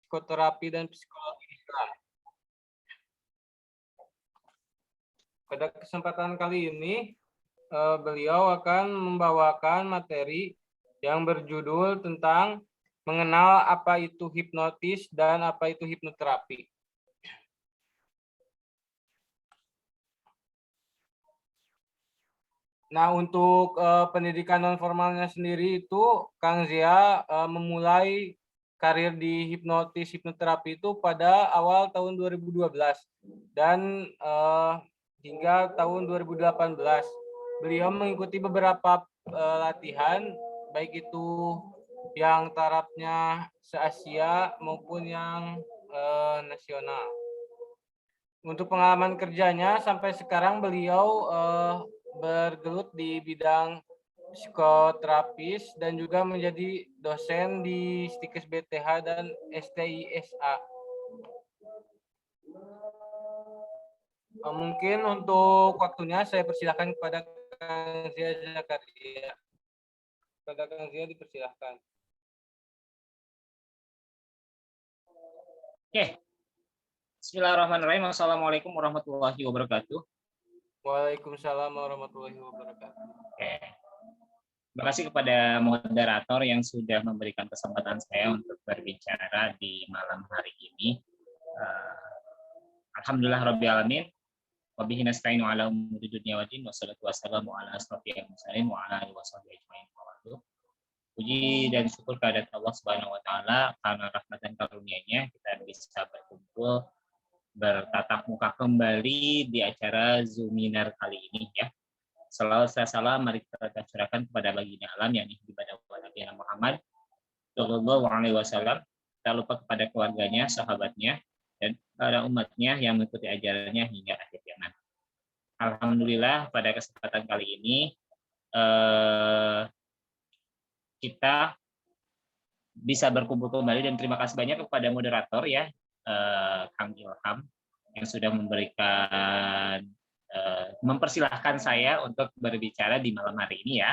psikoterapi dan psikologi Islam. Pada kesempatan kali ini, beliau akan membawakan materi yang berjudul tentang mengenal apa itu hipnotis dan apa itu hipnoterapi. Nah, untuk pendidikan non formalnya sendiri itu Kang Zia memulai karir di hipnoterapi itu pada awal tahun 2012 dan hingga tahun 2018 beliau mengikuti beberapa latihan baik itu yang tarafnya se-Asia maupun yang nasional. Untuk pengalaman kerjanya sampai sekarang beliau bergelut di bidang psikoterapis dan juga menjadi dosen di Stikes BTH dan STISA. Mungkin untuk waktunya saya persilahkan kepada Kang Zia Zakaria. Kepada Kang Zia dipersilahkan. Oke. Bismillahirrahmanirrahim. Assalamualaikum warahmatullahi wabarakatuh. Waalaikumsalam warahmatullahi wabarakatuh. Oke. Terima kasih kepada moderator yang sudah memberikan kesempatan saya untuk berbicara di malam hari ini. Alhamdulillah Rabbil Alamin. Wabihi nasta'inu ala umuri dunya waddin wassalatu wassalamu ala asrofil mursalin wa ala alihi washabihi ajmain. Puji dan syukur kehadirat Allah Subhanahu wa taala karena rahmat dan karunia-Nya kita bisa berkumpul bertatap muka kembali di acara Zoominar kali ini ya. Salawat serta salam mari kita curahkan kepada baginda alam yakni ibadah Nabi Muhammad sallallahu alaihi wasallam. Tak lupa kepada keluarganya, sahabatnya dan para umatnya yang mengikuti ajarannya hingga akhir zaman. Alhamdulillah pada kesempatan kali ini kita bisa berkumpul kembali dan terima kasih banyak kepada moderator ya Kang Ilham yang sudah memberikan mempersilahkan saya untuk berbicara di malam hari ini ya.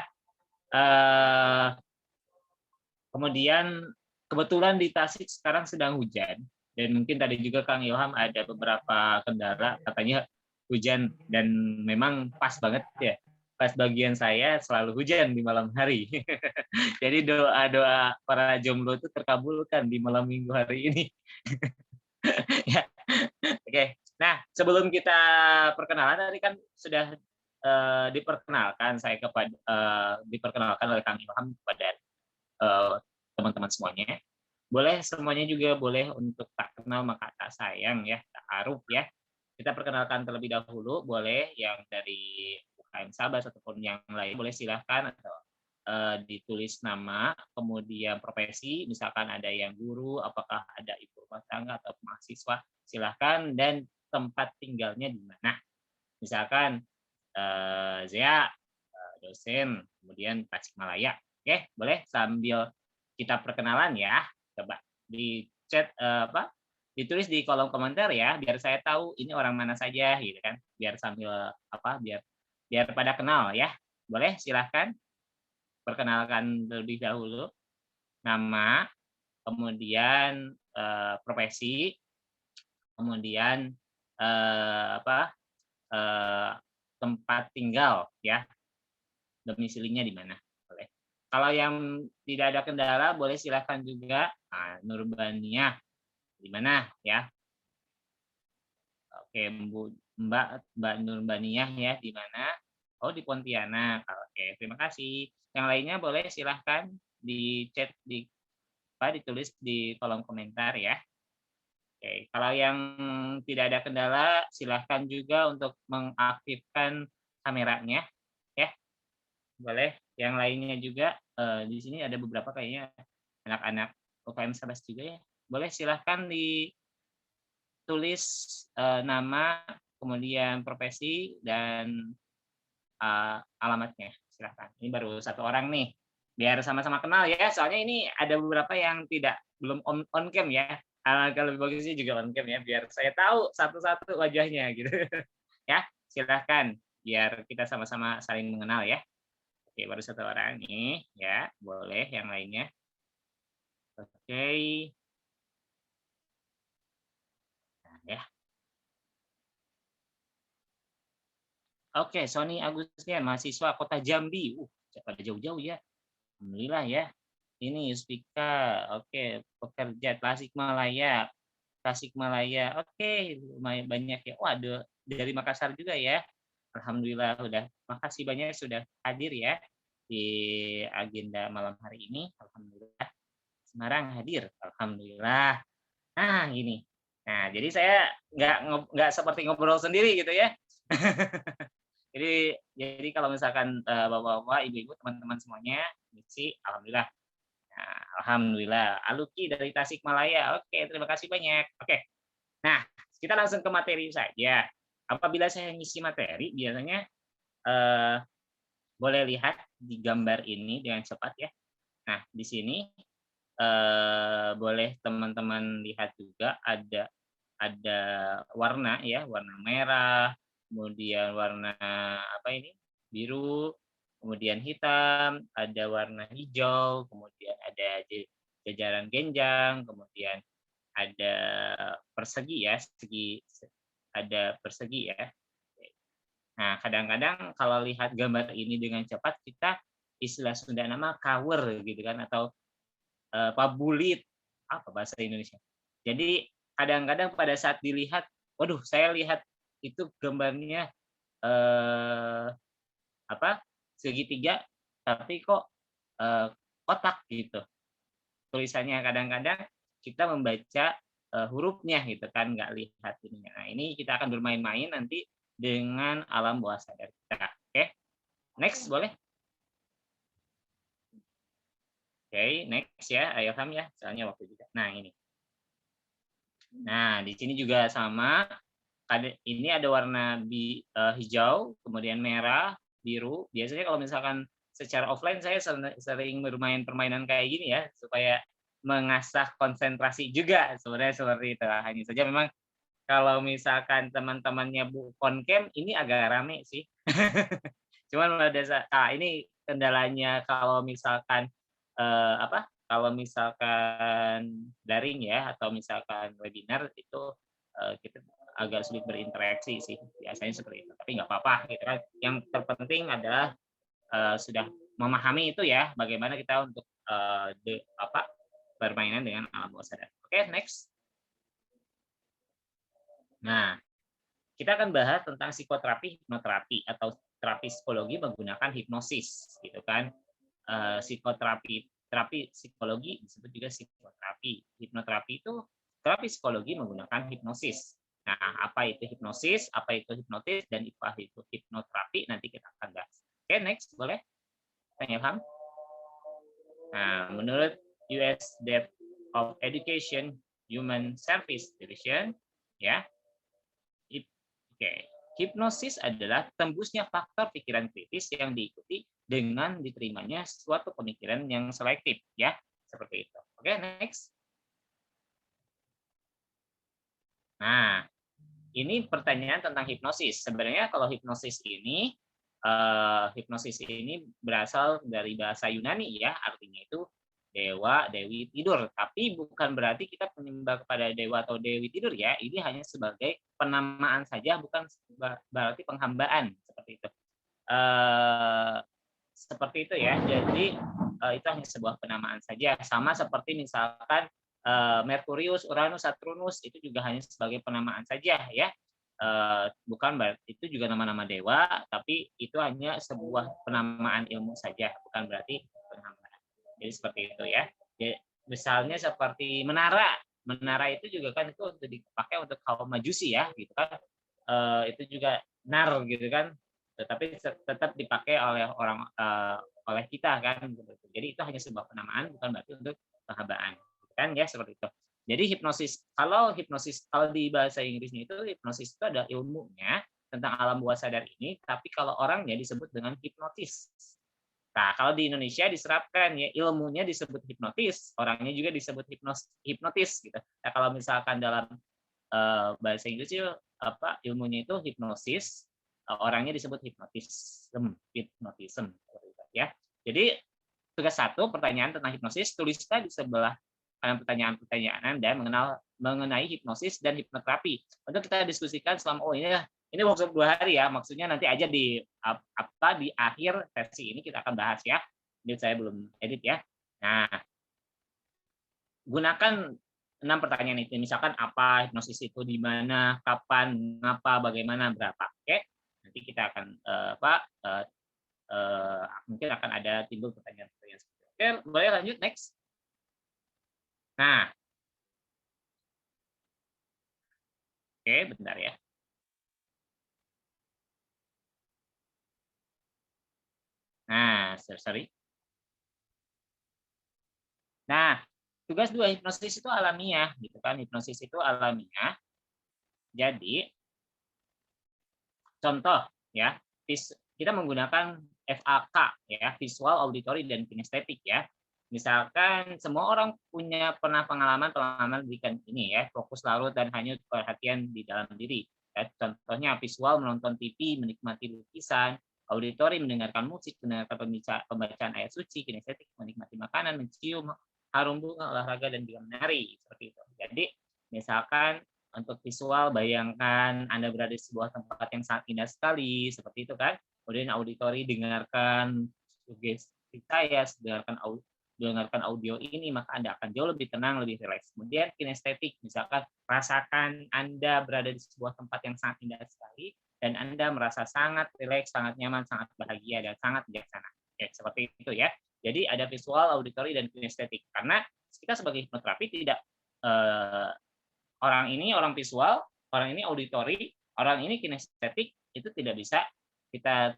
Kemudian kebetulan di Tasik sekarang sedang hujan dan mungkin tadi juga Kang Ilham ada beberapa kendala katanya hujan dan memang pas banget ya. Pas bagian saya selalu hujan di malam hari. Jadi doa-doa para jomblo itu terkabulkan di malam minggu hari ini. Ya. Oke. Nah, sebelum kita perkenalan tadi kan sudah diperkenalkan diperkenalkan oleh Kang Ilham kepada teman-teman semuanya. Boleh semuanya juga boleh untuk tak kenal maka tak sayang ya, ta'aruf ya. Kita perkenalkan terlebih dahulu, boleh yang dari UKM Sabas ataupun yang lain boleh silahkan atau ditulis nama, kemudian profesi, misalkan ada yang guru, apakah ada ibu rumah tangga atau mahasiswa, silahkan dan tempat tinggalnya di mana. Misalkan Zia dosen, kemudian Tasikmalaya. Oke, boleh sambil kita perkenalan ya. Coba di chat ditulis di kolom komentar ya, biar saya tahu ini orang mana saja gitu kan. Biar sambil biar pada kenal ya. Boleh silahkan perkenalkan terlebih dahulu nama, kemudian profesi, kemudian tempat tinggal ya, domisilinya di mana. Boleh. Kalau yang tidak ada kendala boleh silahkan juga Nurbaniyah di mana ya. Oke, Mbak Nurbaniyah ya di mana? Oh, di Pontianak. Oke, terima kasih. Yang lainnya boleh silahkan di chat ditulis di kolom komentar ya. Oke, kalau yang tidak ada kendala silahkan juga untuk mengaktifkan kameranya ya. Boleh. Yang lainnya juga di sini ada beberapa kayaknya anak-anak UKM Sabas juga ya. Boleh silahkan ditulis nama, kemudian profesi dan alamatnya. Silahkan. Ini baru satu orang nih. Biar sama-sama kenal ya. Soalnya ini ada beberapa yang belum on cam ya. Kalau lebih bagusnya juga on cam ya. Biar saya tahu satu-satu wajahnya gitu. Ya, silahkan. Biar kita sama-sama saling mengenal ya. Oke, baru satu orang nih ya. Boleh yang lainnya. Oke. Ya. Oke, Sony Agustin, mahasiswa Kota Jambi. Pada jauh-jauh ya. Alhamdulillah ya. Ini Yustika, oke, pekerja Tasikmalaya. Tasikmalaya, oke, lumayan banyak ya. Waduh, dari Makassar juga ya. Alhamdulillah udah. Makasih banyak sudah hadir ya di agenda malam hari ini. Alhamdulillah. Semarang hadir. Alhamdulillah. Nah, ini. Nah, jadi saya nggak seperti ngobrol sendiri gitu ya. Jadi kalau misalkan, bapak-bapak, ibu-ibu, teman-teman semuanya ngisi, alhamdulillah. Nah, alhamdulillah. Aluki dari Tasikmalaya, oke, terima kasih banyak. Oke, nah kita langsung ke materi saja. Apabila saya ngisi materi, biasanya boleh lihat di gambar ini dengan cepat ya. Nah, di sini boleh teman-teman lihat juga ada warna ya, warna merah, kemudian warna apa ini, biru, kemudian hitam, ada warna hijau, kemudian ada jajaran genjang, kemudian ada persegi ya, ada persegi ya. Nah, kadang-kadang kalau lihat gambar ini dengan cepat, kita istilah Sunda nama kawer gitu kan, atau pabulit, apa bahasa Indonesia. Jadi kadang-kadang pada saat dilihat, waduh saya lihat itu gambarnya eh, apa segitiga, tapi kok kotak gitu tulisannya. Kadang-kadang kita membaca hurufnya gitu kan, nggak lihat ininya. Nah, ini kita akan bermain-main nanti dengan alam bawah sadar kita. Oke, next boleh. Oke, next ya, ayo Ham ya, soalnya waktu juga. Nah, ini. Nah, di sini juga sama. Ini ada warna hijau, kemudian merah, biru. Biasanya kalau misalkan secara offline saya sering bermain permainan kayak gini ya, supaya mengasah konsentrasi juga sebenarnya seperti itu. Hanya saja memang kalau misalkan teman-temannya bukan camp, ini agak rame sih. Cuman pada saat ini kendalanya kalau misalkan apa? Kalau misalkan daring ya atau misalkan webinar itu kita agak sulit berinteraksi sih biasanya seperti itu. Tapi nggak apa-apa gitu kan. Yang terpenting adalah sudah memahami itu ya bagaimana kita untuk permainan dengan alam bawah sadar. Oke, next. Nah, kita akan bahas tentang psikoterapi, hipnoterapi atau terapi psikologi menggunakan hipnosis, gitu kan? Terapi psikologi disebut juga psikoterapi. Hipnoterapi itu terapi psikologi menggunakan hipnosis. Nah, apa itu hipnosis, apa itu hipnotis, dan apa itu hipnoterapi nanti kita akan bahas. Oke, next boleh? Tanya Ham. Nah, menurut US Department of Education Human Service Division, ya. Oke, hipnosis adalah tembusnya faktor pikiran kritis yang diikuti dengan diterimanya suatu pemikiran yang selektif, ya, seperti itu. Oke, next. Nah, ini pertanyaan tentang hipnosis. Sebenarnya kalau hipnosis ini berasal dari bahasa Yunani ya, artinya itu dewa, dewi tidur. Tapi bukan berarti kita menyembah kepada dewa atau dewi tidur ya. Ini hanya sebagai penamaan saja, bukan berarti penghambaan seperti itu. Seperti itu ya. Jadi itu hanya sebuah penamaan saja. Sama seperti misalkan Merkurius, Uranus, Saturnus itu juga hanya sebagai penamaan saja ya. Bukan berarti itu juga nama-nama dewa, tapi itu hanya sebuah penamaan ilmu saja, bukan berarti penghambaan. Jadi seperti itu ya. Jadi, misalnya seperti menara, menara itu juga kan itu untuk dipakai untuk kaum majusi ya, gitu kan. Itu juga nar gitu kan, tetapi tetap dipakai oleh orang oleh kita kan. Jadi itu hanya sebuah penamaan, bukan berarti untuk penghambaan, kan ya seperti itu. Jadi kalau di bahasa Inggrisnya itu hipnosis itu ada ilmunya tentang alam bawah sadar ini, tapi kalau orangnya disebut dengan hipnotis. Nah, kalau di Indonesia diserapkan ya ilmunya disebut hipnotis, orangnya juga disebut hipnotis gitu. Nah, kalau misalkan dalam bahasa Inggris itu ilmunya itu hipnosis, orangnya disebut hipnotism ya. Jadi tugas 1 pertanyaan tentang hipnosis, tuliskan di sebelah pertanyaan-pertanyaan Anda mengenal mengenai hipnosis dan hipnoterapi. Untuk kita diskusikan selama ini workshop 2 hari ya, maksudnya nanti aja di akhir sesi ini kita akan bahas ya. Ini saya belum edit ya. Nah, gunakan 6 pertanyaan itu. Misalkan apa hipnosis itu, di mana, kapan, mengapa, bagaimana, berapa. Oke. Nanti kita akan mungkin akan ada timbul pertanyaan-pertanyaan seperti itu. Oke, boleh lanjut next. Nah. Oke, bentar ya. Nah, sorry. Nah, tugas 2 hipnosis itu alamiah, gitu kan? Hipnosis itu alamiah. Jadi, contoh ya, kita menggunakan FAK ya, visual, auditory, dan kinestetik ya. Misalkan semua orang pernah pengalaman berikan ini ya, fokus larut dan hanyut perhatian di dalam diri. Ya, contohnya visual, menonton TV, menikmati lukisan, auditory, mendengarkan musik, mendengarkan pembacaan ayat suci, kinestetik, menikmati makanan, mencium harum bunga, olahraga, dan juga menari seperti itu. Jadi misalkan untuk visual, bayangkan Anda berada di sebuah tempat yang sangat indah sekali, seperti itu kan. Kemudian auditory, dengarkan sugesti saya, dengarkan audio ini, maka Anda akan jauh lebih tenang, lebih rileks. Kemudian kinestetik, misalkan rasakan Anda berada di sebuah tempat yang sangat indah sekali, dan Anda merasa sangat rileks, sangat nyaman, sangat bahagia, dan sangat bijaksana. Ya, seperti itu ya. Jadi ada visual, auditory, dan kinestetik. Karena kita sebagai hipnoterapi tidak orang ini orang visual, orang ini auditory, orang ini kinestetik, itu tidak bisa kita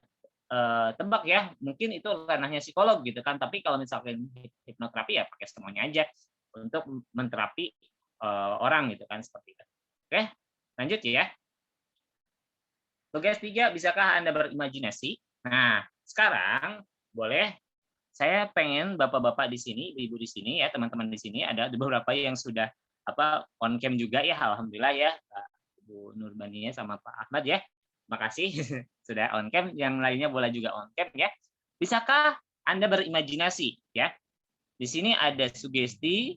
tebak ya. Mungkin itu ranahnya psikolog gitu kan. Tapi kalau misalkan hipnoterapi ya pakai semuanya aja untuk menterapi orang gitu kan, seperti itu. Oke, lanjut ya. Tugas 3, bisakah Anda berimajinasi? Nah, sekarang boleh saya pengen bapak-bapak di sini, ibu-ibu di sini ya, teman-teman di sini ada beberapa yang sudah on cam juga ya, alhamdulillah ya, Bu Nurbania sama Pak Ahmad ya. Makasih sudah on cam, yang lainnya boleh juga on cam ya. Bisakah Anda berimajinasi ya? Di sini ada sugesti.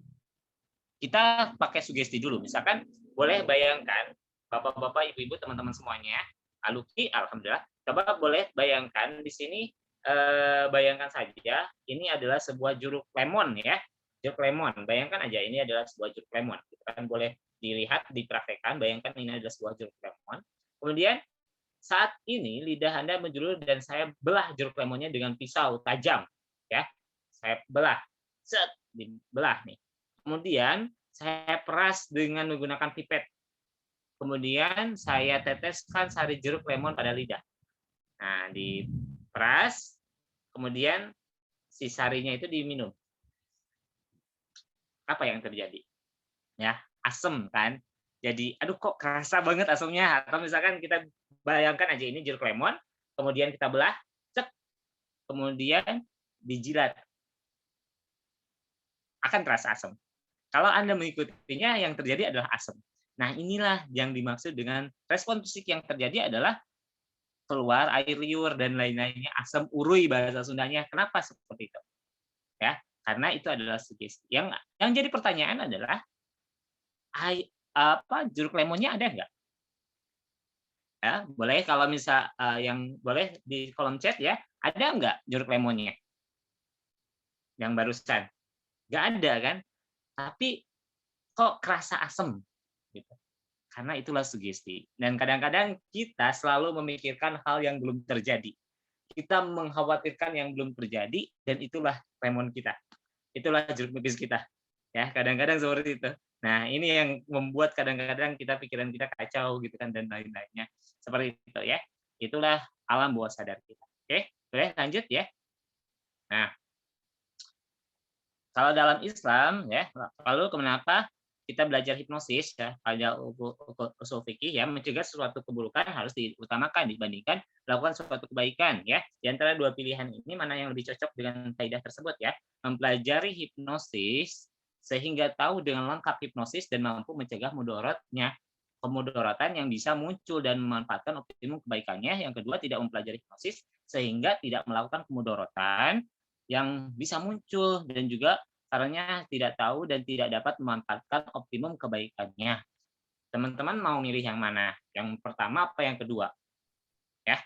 Kita pakai sugesti dulu. Misalkan boleh bayangkan bapak-bapak, ibu-ibu, teman-teman semuanya, Aluki, alhamdulillah. Coba boleh bayangkan di sini, bayangkan saja ini adalah sebuah jeruk lemon ya, jeruk lemon. Bayangkan aja ini adalah sebuah jeruk lemon. Kan boleh dilihat, dipraktekkan. Bayangkan ini adalah sebuah jeruk lemon. Kemudian saat ini lidah Anda menjulur dan saya belah jeruk lemonnya dengan pisau tajam ya. Saya belah, dibelah nih. Kemudian saya peras dengan menggunakan pipet. Kemudian saya teteskan sari jeruk lemon pada lidah. Nah, diperas, kemudian si sarinya itu diminum. Apa yang terjadi? Ya, asam kan. Jadi, aduh kok kerasa banget asamnya. Atau misalkan kita bayangkan aja ini jeruk lemon, kemudian kita belah, cek, kemudian dijilat. Akan terasa asam. Kalau Anda mengikutinya, yang terjadi adalah asam. Nah, inilah yang dimaksud dengan respon fisik yang terjadi adalah keluar air liur dan lain-lainnya, asam urui bahasa Sundanya. Kenapa seperti itu? Ya, karena itu adalah sugesti. Yang jadi pertanyaan adalah jeruk lemonnya ada nggak? Ya, boleh kalau misal yang boleh di kolom chat ya, ada nggak jeruk lemonnya? Yang barusan. Nggak ada kan? Tapi kok kerasa asam gitu. Karena itulah sugesti. Dan kadang-kadang kita selalu memikirkan hal yang belum terjadi. Kita mengkhawatirkan yang belum terjadi, dan itulah lemon kita. Itulah jeruk nipis kita. Ya, kadang-kadang seperti itu. Nah, ini yang membuat kadang-kadang pikiran kita kacau gitu kan, dan lain-lainnya. Seperti itu ya. Itulah alam bawah sadar kita. Oke, boleh lanjut ya. Nah, kalau dalam Islam ya, lalu kenapa kita belajar hipnosis ya, ada usul fikih ya, mencegah suatu keburukan harus diutamakan dibandingkan melakukan suatu kebaikan ya. Di antara dua pilihan ini mana yang lebih cocok dengan kaidah tersebut ya? Mempelajari hipnosis sehingga tahu dengan lengkap hipnosis dan mampu mencegah kemudaratan yang bisa muncul dan memanfaatkan optimum kebaikannya. Yang kedua, tidak mempelajari hipnosis sehingga tidak melakukan kemudaratan yang bisa muncul dan juga karena tidak tahu dan tidak dapat memanfaatkan optimum kebaikannya. Teman-teman mau milih yang mana? Yang pertama apa yang kedua? Ya,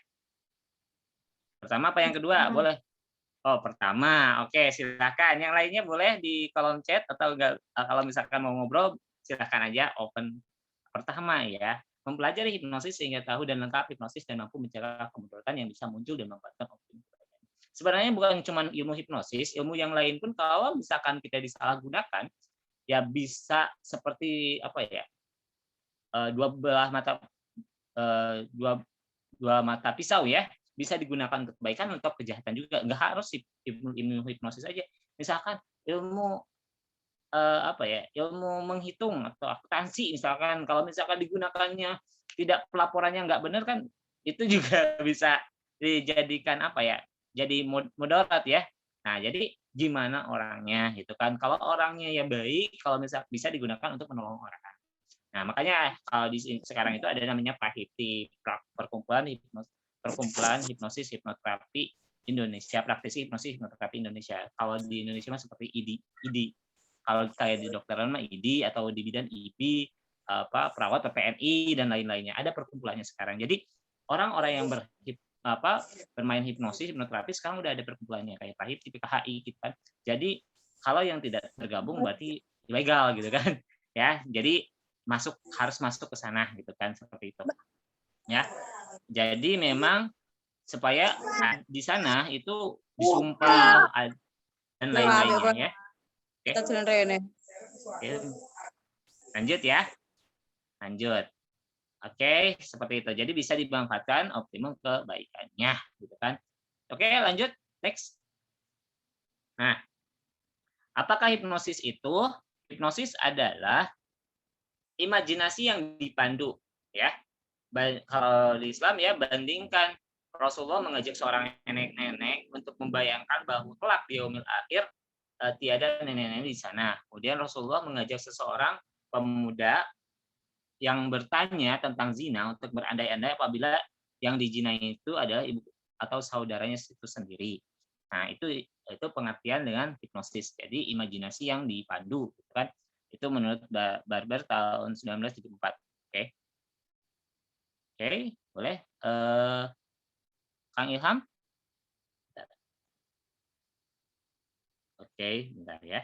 pertama apa yang kedua? Boleh. Oh, pertama. Oke, silakan. Yang lainnya boleh di kolom chat atau enggak, kalau misalkan mau ngobrol silakan aja open. Pertama ya, mempelajari hipnosis sehingga tahu dan lengkap hipnosis dan mampu mencegah kemudaratan yang bisa muncul dan memanfaatkan optimum. Sebenarnya bukan cuma ilmu hipnosis, ilmu yang lain pun kalau misalkan kita disalahgunakan, ya bisa seperti apa ya, dua belah mata dua dua mata pisau ya, bisa digunakan untuk kebaikan atau kejahatan juga. Nggak harus ilmu hipnosis aja. Misalkan ilmu apa ya, ilmu menghitung atau akuntansi misalkan, kalau misalkan digunakannya tidak pelaporannya nggak benar kan, itu juga bisa dijadikan apa ya, jadi mudarat ya. Nah, jadi gimana orangnya gitu kan. Kalau orangnya ya baik, kalau misal bisa digunakan untuk menolong orang. Nah, makanya kalau di sekarang itu ada namanya PAHIPTI, Perkumpulan Hipnosis Hipnoterapi Indonesia, Praktisi Hipnosis Hipnoterapi Indonesia. Kalau di Indonesia mah seperti IDI. Kalau kayak di dokteran mah ID atau di bidang IB, perawat PPNI dan lain-lainnya. Ada perkumpulannya sekarang. Jadi orang-orang yang bermain hipnosis, hipnoterapi sekarang udah ada perkumpulannya kayak PAHIPTI, PKHI gitu kan. Jadi kalau yang tidak tergabung berarti ilegal gitu kan. Ya, jadi harus masuk ke sana gitu kan, seperti itu. Ya. Jadi memang supaya di sana itu disumpah dan lain-lainnya ya. Oke. Oke. Lanjut ya. Lanjut. Oke, seperti itu. Jadi bisa dimanfaatkan optimum kebaikannya, gitu kan. Oke, lanjut. Next. Nah, apakah hipnosis itu? Hipnosis adalah imajinasi yang dipandu, ya. Kalau di Islam ya, bandingkan Rasulullah mengajak seorang nenek-nenek untuk membayangkan bahwa kelak di yaumil akhir tiada nenek-nenek di sana. Kemudian Rasulullah mengajak seseorang pemuda yang bertanya tentang zina untuk berandai-andai apabila yang dijinai itu adalah ibu atau saudaranya itu sendiri. Nah, itu pengertian dengan hipnosis. Jadi imajinasi yang dipandu, gitu kan? Itu menurut Barber tahun 1974. Oke. Oke, boleh. Kang Ilham? Oke, bentar ya.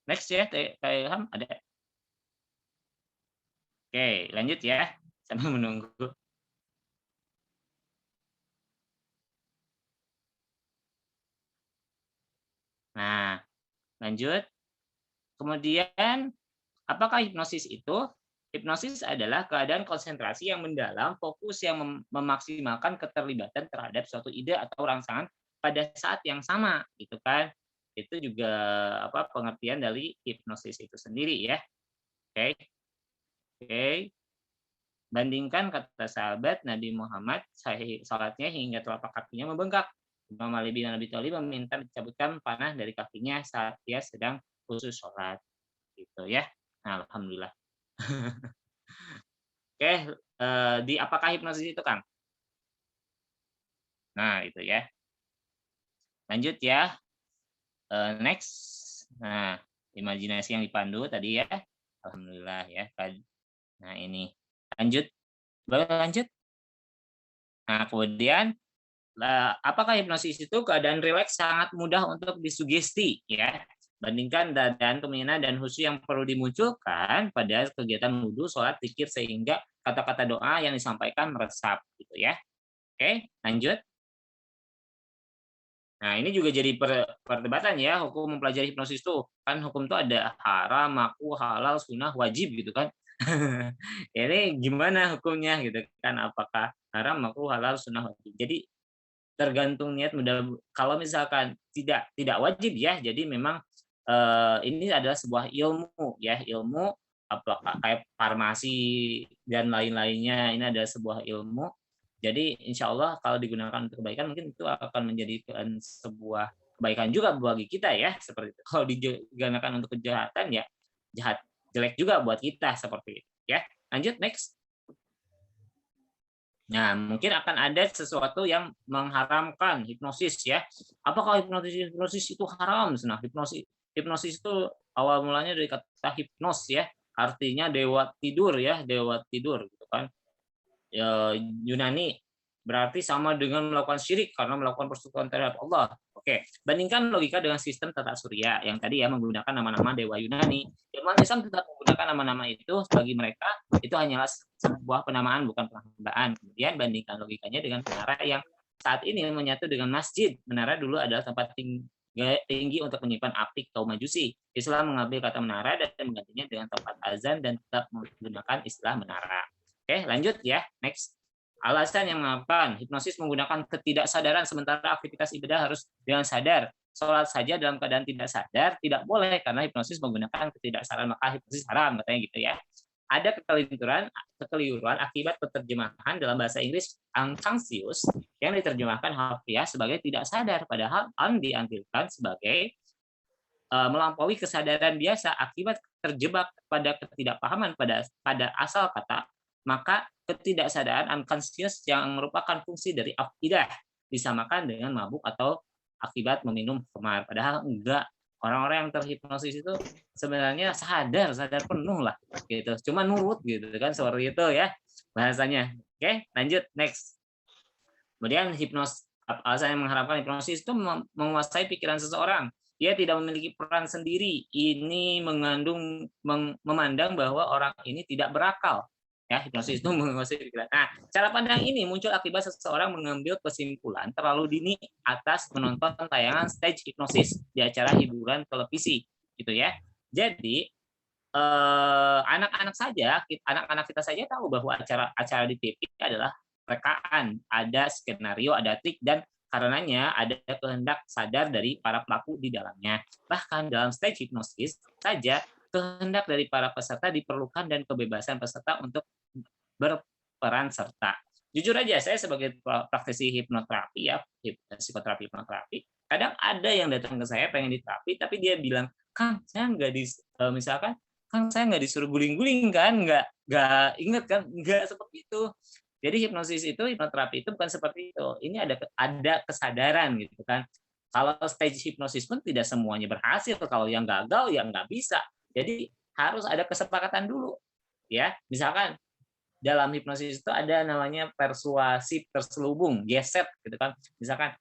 Next ya, Kang Ilham ada. Oke, lanjut ya. Sambil menunggu. Nah, lanjut. Kemudian, apakah hipnosis itu? Hipnosis adalah keadaan konsentrasi yang mendalam, fokus yang memaksimalkan keterlibatan terhadap suatu ide atau rangsangan pada saat yang sama, gitu kan? Itu juga pengertian dari hipnosis itu sendiri ya. Oke. Oke. Bandingkan kata sahabat Nabi Muhammad, salatnya hingga telapak kakinya membengkak. Imam Ali bin Abi Thalib meminta dicabutkan panah dari kakinya saat dia sedang khusus sholat. Gitu ya. Nah, alhamdulillah. Oke, di apakah hipnosis itu, Kang? Nah, itu ya. Lanjut ya. Next. Nah, imajinasi yang dipandu tadi ya. Alhamdulillah ya. Nah, ini. Lanjut. Boleh lanjut? Nah, kemudian apakah hipnosis itu keadaan rileks sangat mudah untuk disugesti ya. Bandingkan dan kemungkinan dan khusyuk yang perlu dimunculkan pada kegiatan wudhu, sholat, zikir sehingga kata-kata doa yang disampaikan meresap gitu ya. Oke, lanjut. Nah, ini juga jadi perdebatan ya, hukum mempelajari hipnosis itu. Kan hukum itu ada haram, makruh, halal, sunnah, wajib gitu kan. Ini gimana hukumnya gitu kan, apakah haram, makruh, halal, sunnah, wajib. Jadi tergantung niat. Kalau misalkan tidak wajib ya, jadi memang ini adalah sebuah ilmu ya, ilmu apakah kayak farmasi dan lain-lainnya, ini adalah sebuah ilmu. Jadi insya Allah kalau digunakan untuk kebaikan mungkin itu akan menjadikan sebuah kebaikan juga bagi kita ya, seperti itu. Kalau digunakan untuk kejahatan ya jahat, jelek juga buat kita seperti itu ya. Lanjut next. Nah, mungkin akan ada sesuatu yang mengharamkan hipnosis ya. Apakah hipnosis itu haram? Nah, hipnosis itu awal mulanya dari kata hipnos ya, artinya dewa tidur ya, dewa tidur gitu kan. Yunani berarti sama dengan melakukan syirik karena melakukan persekutuan terhadap Allah. Oke, bandingkan logika dengan sistem tata surya yang tadi ya menggunakan nama-nama dewa Yunani. Umat Islam tetap menggunakan nama-nama itu bagi mereka itu hanyalah sebuah penamaan bukan penghambaan. Kemudian bandingkan logikanya dengan menara yang saat ini menyatu dengan masjid. Menara dulu adalah tempat tinggi untuk menyimpan api kaum Majusi. Islam mengambil kata menara dan menggantinya dengan tempat azan dan tetap menggunakan istilah menara. Oke, lanjut ya. Next. Alasan yang mengatakan hipnosis menggunakan ketidaksadaran sementara aktivitas ibadah harus dengan sadar. Sholat saja dalam keadaan tidak sadar tidak boleh karena hipnosis menggunakan ketidaksadaran, maka hipnosis haram katanya gitu ya. Ada kekeliruan akibat penerjemahan dalam bahasa Inggris unconscious yang diterjemahkan harfiah sebagai tidak sadar, padahal diambilkan sebagai melampaui kesadaran biasa akibat terjebak pada ketidakpahaman pada asal kata, maka ketidaksadaran unconscious yang merupakan fungsi dari afidah disamakan dengan mabuk atau akibat meminum khamar. Padahal enggak. Orang-orang yang terhipnosis itu sebenarnya sadar penuh lah gitu. Cuma nurut gitu kan, seperti itu ya bahasanya. Oke, lanjut next. Kemudian alasan yang mengharapkan hipnosis itu menguasai pikiran seseorang. Dia tidak memiliki peran sendiri. Ini memandang bahwa orang ini tidak berakal. Ya, hipnosis itu menguasai pikiran. Nah, cara pandang ini muncul akibat seseorang mengambil kesimpulan terlalu dini atas menonton tayangan stage hipnosis di acara hiburan televisi, gitu ya. Jadi anak-anak kita saja tahu bahwa acara di TV adalah rekaan, ada skenario, ada trik, dan karenanya ada kehendak sadar dari para pelaku di dalamnya. Bahkan dalam stage hipnosis saja kehendak dari para peserta diperlukan dan kebebasan peserta untuk berperan serta. Jujur aja, saya sebagai praktisi hipnoterapi ya, psikoterapi hipnoterapi, kadang ada yang datang ke saya pengen diterapi, tapi dia bilang, Kang, saya nggak misalkan, Kang, saya nggak disuruh guling-guling kan, nggak inget kan, nggak seperti itu. Jadi hipnosis itu, hipnoterapi itu bukan seperti itu. Ini ada kesadaran gitu kan. Kalau stage hipnosis pun tidak semuanya berhasil. Kalau yang gagal ya nggak bisa. Jadi harus ada kesepakatan dulu. Ya, misalkan dalam hipnosis itu ada namanya persuasi terselubung, geset gitu kan. Misalkan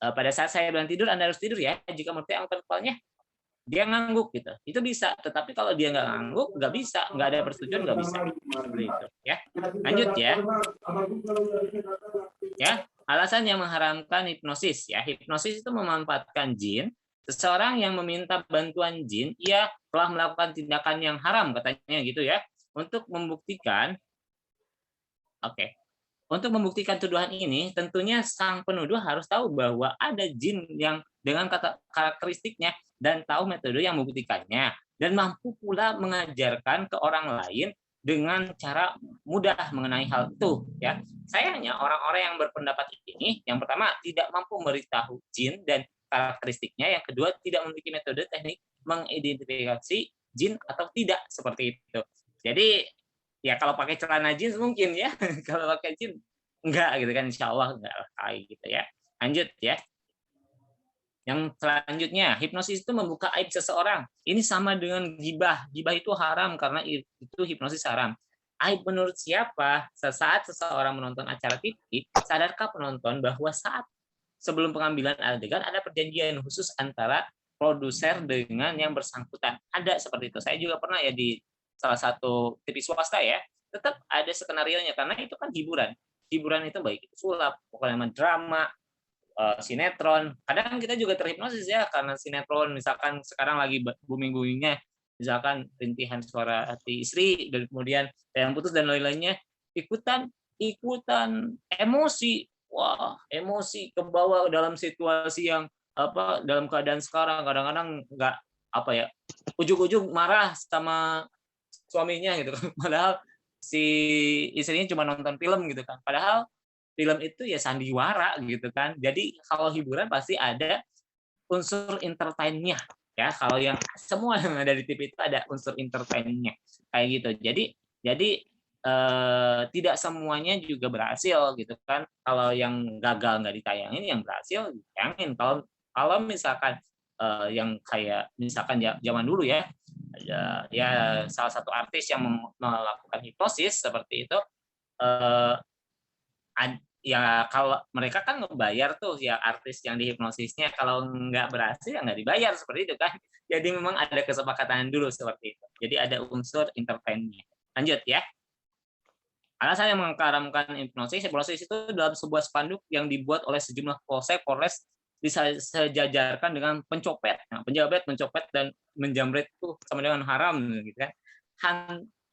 pada saat saya bilang tidur, Anda harus tidur ya. Jika menurut kepalanya dia ngangguk gitu, itu bisa. Tetapi kalau dia nggak ngangguk, nggak bisa, nggak ada persetujuan, nggak bisa. Seperti itu ya. Lanjut ya. Ya, alasan yang mengharamkan hipnosis ya. Hipnosis itu memanfaatkan jin. Seseorang yang meminta bantuan jin, ia telah melakukan tindakan yang haram katanya gitu ya. Untuk membuktikan Untuk membuktikan tuduhan ini, tentunya sang penuduh harus tahu bahwa ada jin yang dengan karakteristiknya dan tahu metode yang membuktikannya, dan mampu pula mengajarkan ke orang lain dengan cara mudah mengenai hal itu. Ya, sayangnya orang-orang yang berpendapat ini, yang pertama tidak mampu memberitahu jin dan karakteristiknya, yang kedua tidak memiliki metode teknik mengidentifikasi jin atau tidak seperti itu. Jadi ya kalau pakai celana jeans mungkin ya, kalau pakai jeans enggak gitu kan, insya Allah enggak kayak gitu ya. Lanjut ya. Yang selanjutnya, hipnosis itu membuka aib seseorang. Ini sama dengan gibah. Gibah itu haram karena itu hipnosis haram. Aib menurut siapa? Sesaat seseorang menonton acara TV, sadarkah penonton bahwa saat sebelum pengambilan adegan ada perjanjian khusus antara produser dengan yang bersangkutan? Ada seperti itu. Saya juga pernah ya di salah satu TV swasta ya, tetap ada skenario-nya karena itu kan hiburan. Hiburan itu baik itu sulap, pokoknya drama, sinetron. Kadang kita juga terhipnosis ya karena sinetron, misalkan sekarang lagi booming-boomingnya, misalkan Rintihan Suara Hati Istri, dan kemudian Yang Putus dan lain-lainnya, ikutan emosi. Wah, emosi ke bawah dalam situasi yang dalam keadaan sekarang kadang-kadang nggak ujug-ujug marah sama suaminya gitu kan. Padahal si istrinya cuma nonton film gitu kan. Padahal film itu ya sandiwara gitu kan. Jadi kalau hiburan pasti ada unsur entertain-nya ya. Kalau yang semua yang ada di TV itu ada unsur entertain-nya kayak gitu. Jadi tidak semuanya juga berhasil gitu kan. Kalau yang gagal nggak ditayangin, yang berhasil ditayangin. Kalau kalau misalkan yang kayak misalkan zaman dulu ya, ya salah satu artis yang melakukan hipnosis seperti itu, eh, ya kalau mereka kan ngebayar tuh ya artis yang dihipnosisnya, kalau nggak berhasil ya nggak dibayar seperti itu kan. Jadi memang ada kesepakatan dulu seperti itu. Jadi ada unsur intervennya. Lanjut ya. Alasan yang mengharamkan hipnosis itu dalam sebuah spanduk yang dibuat oleh sejumlah polsek, polres disejajarkan dengan pencopet. Nah, penjabat mencopet dan menjamret itu sama dengan haram gitu kan.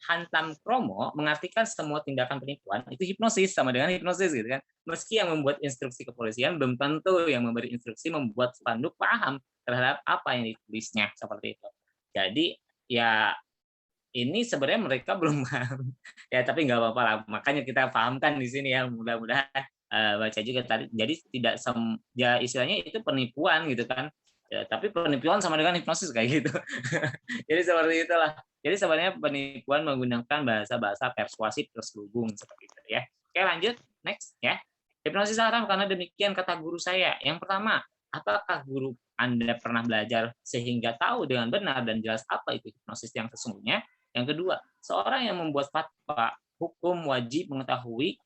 Hantam Kromo mengartikan semua tindakan penipuan itu hipnosis, sama dengan hipnosis gitu kan. Meski yang membuat instruksi kepolisian belum tentu yang memberi instruksi membuat spanduk paham terhadap apa yang ditulisnya seperti itu. Jadi ya ini sebenarnya mereka belum paham ya, tapi nggak apa-apa lah, makanya kita pahamkan di sini ya, mudah-mudahan baca juga tadi. Jadi tidak ya istilahnya itu penipuan gitu kan ya, tapi penipuan sama dengan hipnosis kayak gitu. Jadi seperti itulah. Jadi sebenarnya penipuan menggunakan bahasa-bahasa persuasif terselubung seperti itu ya. Oke, lanjut next ya. Hipnosis haram karena demikian kata guru saya. Yang pertama, apakah guru Anda pernah belajar sehingga tahu dengan benar dan jelas apa itu hipnosis yang sesungguhnya? Yang kedua, seorang yang membuat fatwa hukum wajib mengetahui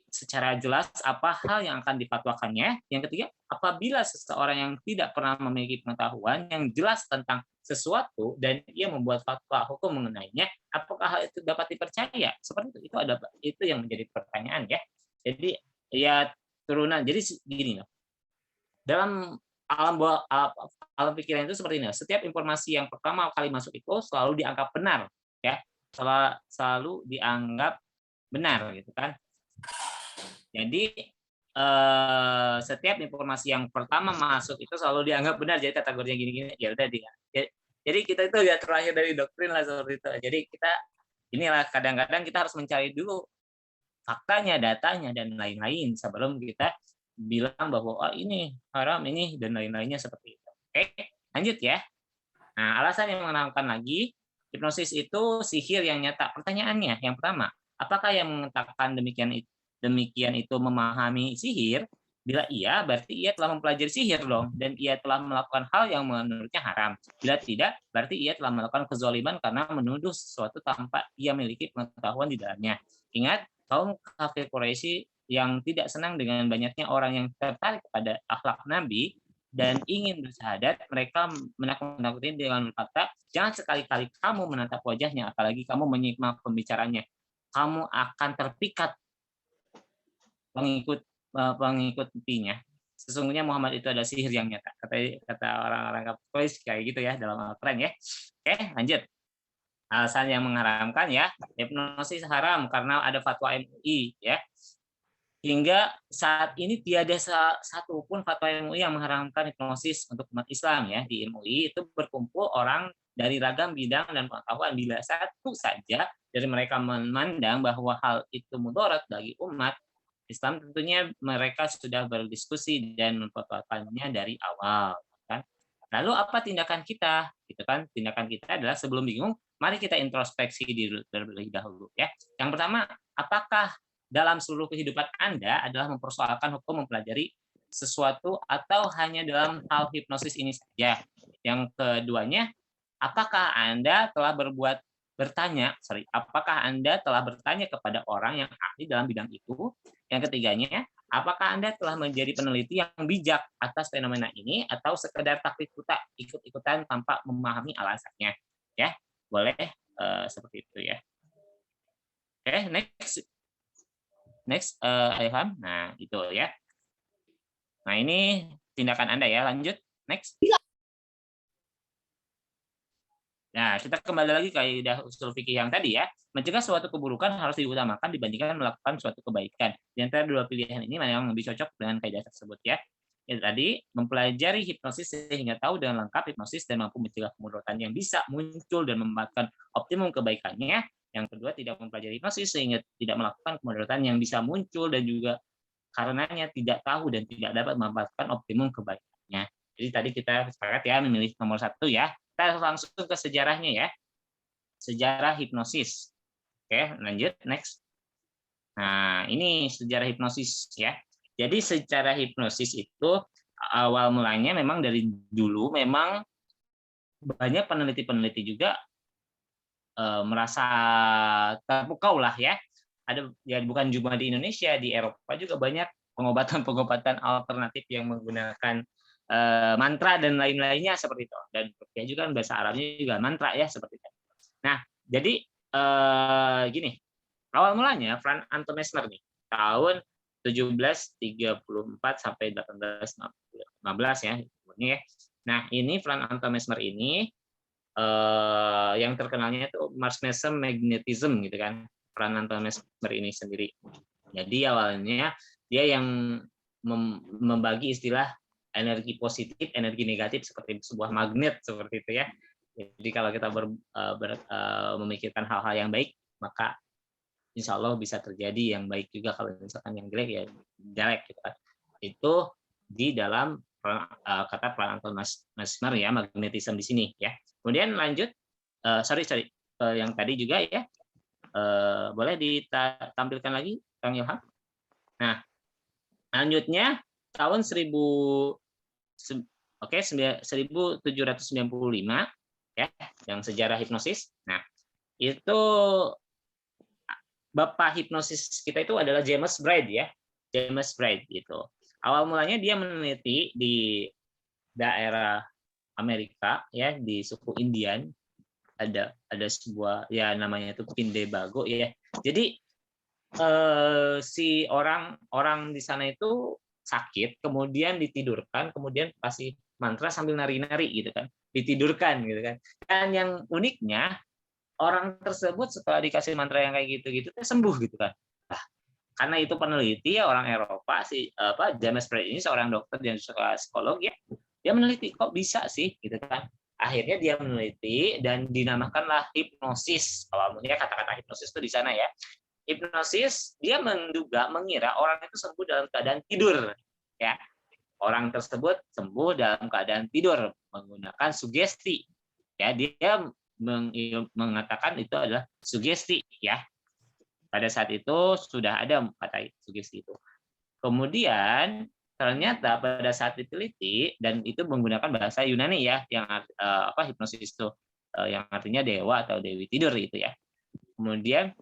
secara jelas apa hal yang akan difatwakannya. Yang ketiga, apabila seseorang yang tidak pernah memiliki pengetahuan yang jelas tentang sesuatu dan ia membuat fatwa hukum mengenainya, apakah hal itu dapat dipercaya? Seperti itu itu yang menjadi pertanyaan ya. Jadi ya turunan. Jadi gini loh. Dalam alam pikiran itu seperti ini. Setiap informasi yang pertama kali masuk itu selalu dianggap benar, ya, selalu dianggap benar gitu kan. Jadi setiap informasi yang pertama masuk itu selalu dianggap benar. Jadi kategorinya gini-gini, ya udah dia. Jadi kita itu ya terlahir dari doktrin lah seperti itu. Jadi kita inilah kadang-kadang kita harus mencari dulu faktanya, datanya dan lain-lain sebelum kita bilang bahwa oh, ini haram ini dan lain-lainnya seperti itu. Oke, lanjut ya. Nah, alasan yang mengharamkan lagi, hipnosis itu sihir yang nyata. Pertanyaannya, yang pertama, apakah yang mengatakan demikian itu memahami sihir? Bila iya, berarti ia telah mempelajari sihir dong, dan ia telah melakukan hal yang menurutnya haram. Bila tidak, berarti ia telah melakukan kezaliman karena menuduh sesuatu tanpa ia memiliki pengetahuan di dalamnya. Ingat, kaum kafir Quraisy yang tidak senang dengan banyaknya orang yang tertarik pada akhlak Nabi dan ingin bersyahadat, mereka menakut-nakuti dengan berkata, jangan sekali-kali kamu menatap wajahnya, apalagi kamu menyimak pembicaranya. Kamu akan terpikat pengikutinya. Sesungguhnya Muhammad itu adalah sihir yang nyata. Kata orang-orang kafir kayak gitu ya dalam Al-Quran ya. Oke, lanjut. Alasan yang mengharamkan ya, hipnosis haram karena ada fatwa MUI ya. Hingga saat ini tiada satu pun fatwa MUI yang mengharamkan hipnosis untuk umat Islam ya. Di MUI itu berkumpul orang dari ragam bidang dan pengetahuan. Bila satu saja dari mereka memandang bahwa hal itu mudarat bagi umat Islam, tentunya mereka sudah berdiskusi dan memfatwakannya dari awal kan. Lalu apa tindakan kita? Gitu kan? Tindakan kita adalah sebelum bingung, mari kita introspeksi terlebih dahulu ya. Yang pertama, apakah dalam seluruh kehidupan Anda adalah mempersoalkan hukum mempelajari sesuatu atau hanya dalam hal hipnosis ini saja? Yang keduanya, apakah Anda telah apakah Anda telah bertanya kepada orang yang ahli dalam bidang itu? Yang ketiganya, apakah Anda telah menjadi peneliti yang bijak atas fenomena ini atau sekedar taktik ikut-ikutan tanpa memahami alasannya? Ya, boleh seperti itu ya. Oke, next Ilham. Nah, itu ya. Nah, ini tindakan Anda ya. Lanjut, next. Nah, kita kembali lagi ke kaidah usul fikih yang tadi ya. Mencegah suatu keburukan harus diutamakan dibandingkan melakukan suatu kebaikan. Di antara dua pilihan ini mana yang lebih cocok dengan kaidah tersebut ya. Yang tadi, mempelajari hipnosis sehingga tahu dengan lengkap hipnosis dan mampu mencegah kemudaratan yang bisa muncul dan memanfaatkan optimum kebaikannya. Yang kedua, tidak mempelajari hipnosis sehingga tidak melakukan kemudaratan yang bisa muncul dan juga karenanya tidak tahu dan tidak dapat memanfaatkan optimum kebaikannya. Jadi tadi kita sepakat ya memilih nomor 1 ya. Kita langsung ke sejarahnya ya. Sejarah hipnosis. Oke, lanjut next. Nah, ini sejarah hipnosis ya. Jadi secara hipnosis itu awal mulanya memang dari dulu memang banyak peneliti-peneliti juga merasa terpukau lah ya. Ada ya bukan cuma di Indonesia, di Eropa juga banyak pengobatan-pengobatan alternatif yang menggunakan mantra dan lain-lainnya seperti itu. Dan ya juga bahasa Arabnya juga mantra ya seperti itu. Nah, jadi gini, awal mulanya Franz Anton Mesmer nih tahun 1734 sampai 1815 ya. Nah, ini Franz Anton Mesmer ini yang terkenalnya itu Mesmer magnetism gitu kan. Franz Anton Mesmer ini sendiri. Jadi awalnya dia yang membagi istilah energi positif, energi negatif seperti sebuah magnet seperti itu ya. Jadi kalau kita memikirkan hal-hal yang baik, maka insya Allah bisa terjadi yang baik juga. Kalau misalkan yang jelek ya jelek gitu kan. Itu di dalam kata Franz Anton Mesmer ya, magnetism di sini ya. Kemudian lanjut, sorry yang tadi juga ya, boleh ditampilkan lagi Kang Ilham. Nah, lanjutnya tahun 1795 ya, yang sejarah hipnosis. Nah, itu bapak hipnosis kita itu adalah James Braid ya. James Braid gitu. Awal mulanya dia meneliti di daerah Amerika ya, di suku Indian. Ada sebuah ya namanya itu Winnebago ya. Jadi si orang di sana itu sakit, kemudian ditidurkan, kemudian kasih mantra sambil nari-nari gitu kan, ditidurkan gitu kan. Dan yang uniknya orang tersebut setelah dikasih mantra yang kayak gitu-gitu sembuh gitu kan. Nah, karena itu peneliti ya orang Eropa James Braid ini seorang dokter dan psikolog ya, dia meneliti kok bisa sih gitu kan. Akhirnya dia meneliti dan dinamakanlah hipnosis. Kalau kata-kata hipnosis itu di sana ya. Hipnosis dia mengira orang itu sembuh dalam keadaan tidur ya. Orang tersebut sembuh dalam keadaan tidur menggunakan sugesti. Ya, dia mengatakan itu adalah sugesti ya. Pada saat itu sudah ada kata sugesti itu. Kemudian ternyata pada saat diteliti dan itu menggunakan bahasa Yunani ya, yang hipnosis itu yang artinya dewa atau dewi tidur itu ya. Kemudian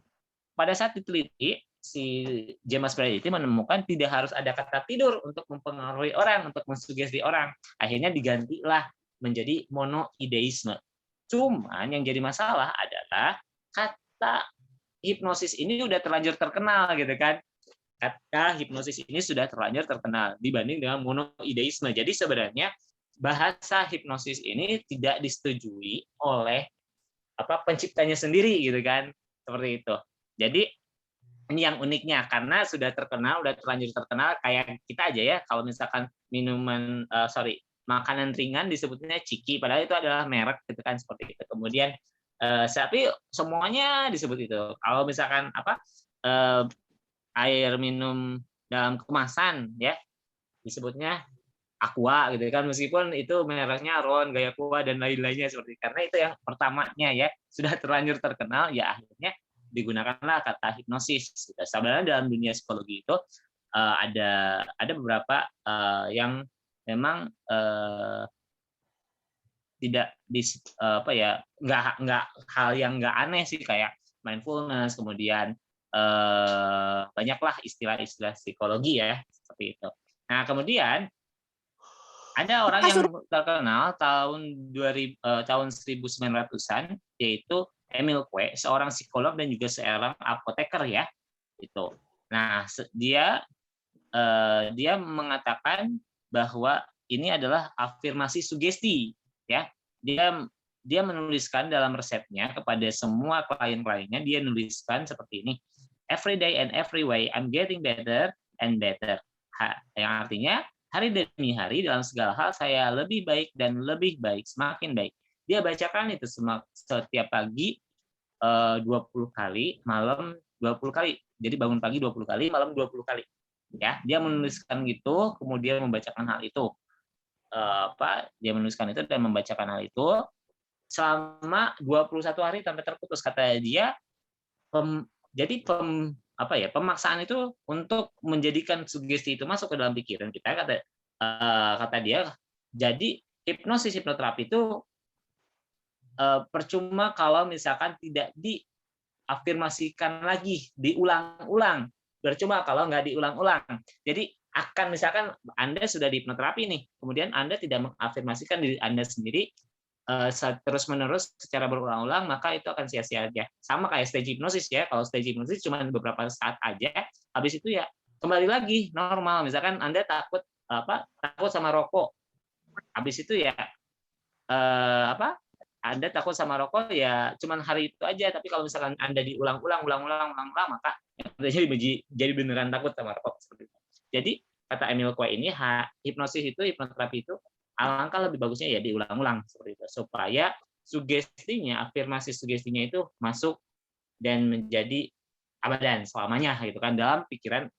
pada saat diteliti si James Braid itu menemukan tidak harus ada kata tidur untuk mempengaruhi orang, untuk mensugesti orang. Akhirnya digantilah menjadi monoideisme. Cuman yang jadi masalah adalah kata hipnosis ini udah terlanjur terkenal gitu kan. Kata hipnosis ini sudah terlanjur terkenal dibanding dengan monoideisme. Jadi sebenarnya bahasa hipnosis ini tidak disetujui oleh penciptanya sendiri gitu kan. Seperti itu. Jadi ini yang uniknya karena sudah terkenal, udah terlanjur terkenal kayak kita aja ya. Kalau misalkan makanan ringan disebutnya ciki, padahal itu adalah merek gitu kan seperti itu. Kemudian tapi semuanya disebut itu. Kalau misalkan air minum dalam kemasan ya disebutnya Aqua gitu kan, meskipun itu mereknya Ron, Gaya Aqua dan lain-lainnya seperti itu. Karena itu yang pertamanya ya sudah terlanjur terkenal ya akhirnya digunakanlah kata hipnosis. Sebenarnya dalam dunia psikologi itu ada beberapa yang memang tidak nggak hal yang nggak aneh sih kayak mindfulness, kemudian banyaklah istilah-istilah psikologi ya seperti itu. Nah kemudian ada orang yang terkenal tahun 1900-an yaitu Emil Quay, seorang psikolog dan juga seorang apoteker ya itu. Nah dia mengatakan bahwa ini adalah afirmasi sugesti ya. Dia menuliskan dalam resepnya kepada semua klien-kliennya, dia nuliskan seperti ini, every day and every way I'm getting better and better. Yang artinya hari demi hari dalam segala hal saya lebih baik dan lebih baik, semakin baik. Dia bacakan itu setiap pagi 20 kali, malam 20 kali. Jadi bangun pagi 20 kali, malam 20 kali. Ya, dia menuliskan gitu, kemudian membacakan hal itu. Dia menuliskan itu dan membacakan hal itu selama 21 hari sampai terputus. Kata dia, pemaksaan itu untuk menjadikan sugesti itu masuk ke dalam pikiran kita, kata dia. Jadi hipnoterapi itu percuma kalau misalkan tidak diafirmasikan lagi, diulang-ulang. Percuma kalau nggak diulang-ulang. Jadi misalkan Anda sudah di hipnoterapi nih, kemudian Anda tidak mengafirmasikan diri Anda sendiri terus-menerus secara berulang-ulang, maka itu akan sia-sia aja. Sama kayak stage hipnosis ya. Kalau stage hipnosis cuma beberapa saat aja, habis itu ya kembali lagi normal. Misalkan Anda takut sama rokok, habis itu ya Anda takut sama rokok ya cuman hari itu aja, tapi kalau misalkan Anda diulang-ulang maka jadi beneran takut sama rokok seperti itu. Jadi kata Emil Quay ini hipnoterapi itu alangkah lebih bagusnya ya diulang-ulang seperti itu supaya afirmasi sugestinya itu masuk dan menjadi abadan selamanya gitu kan dalam pikiran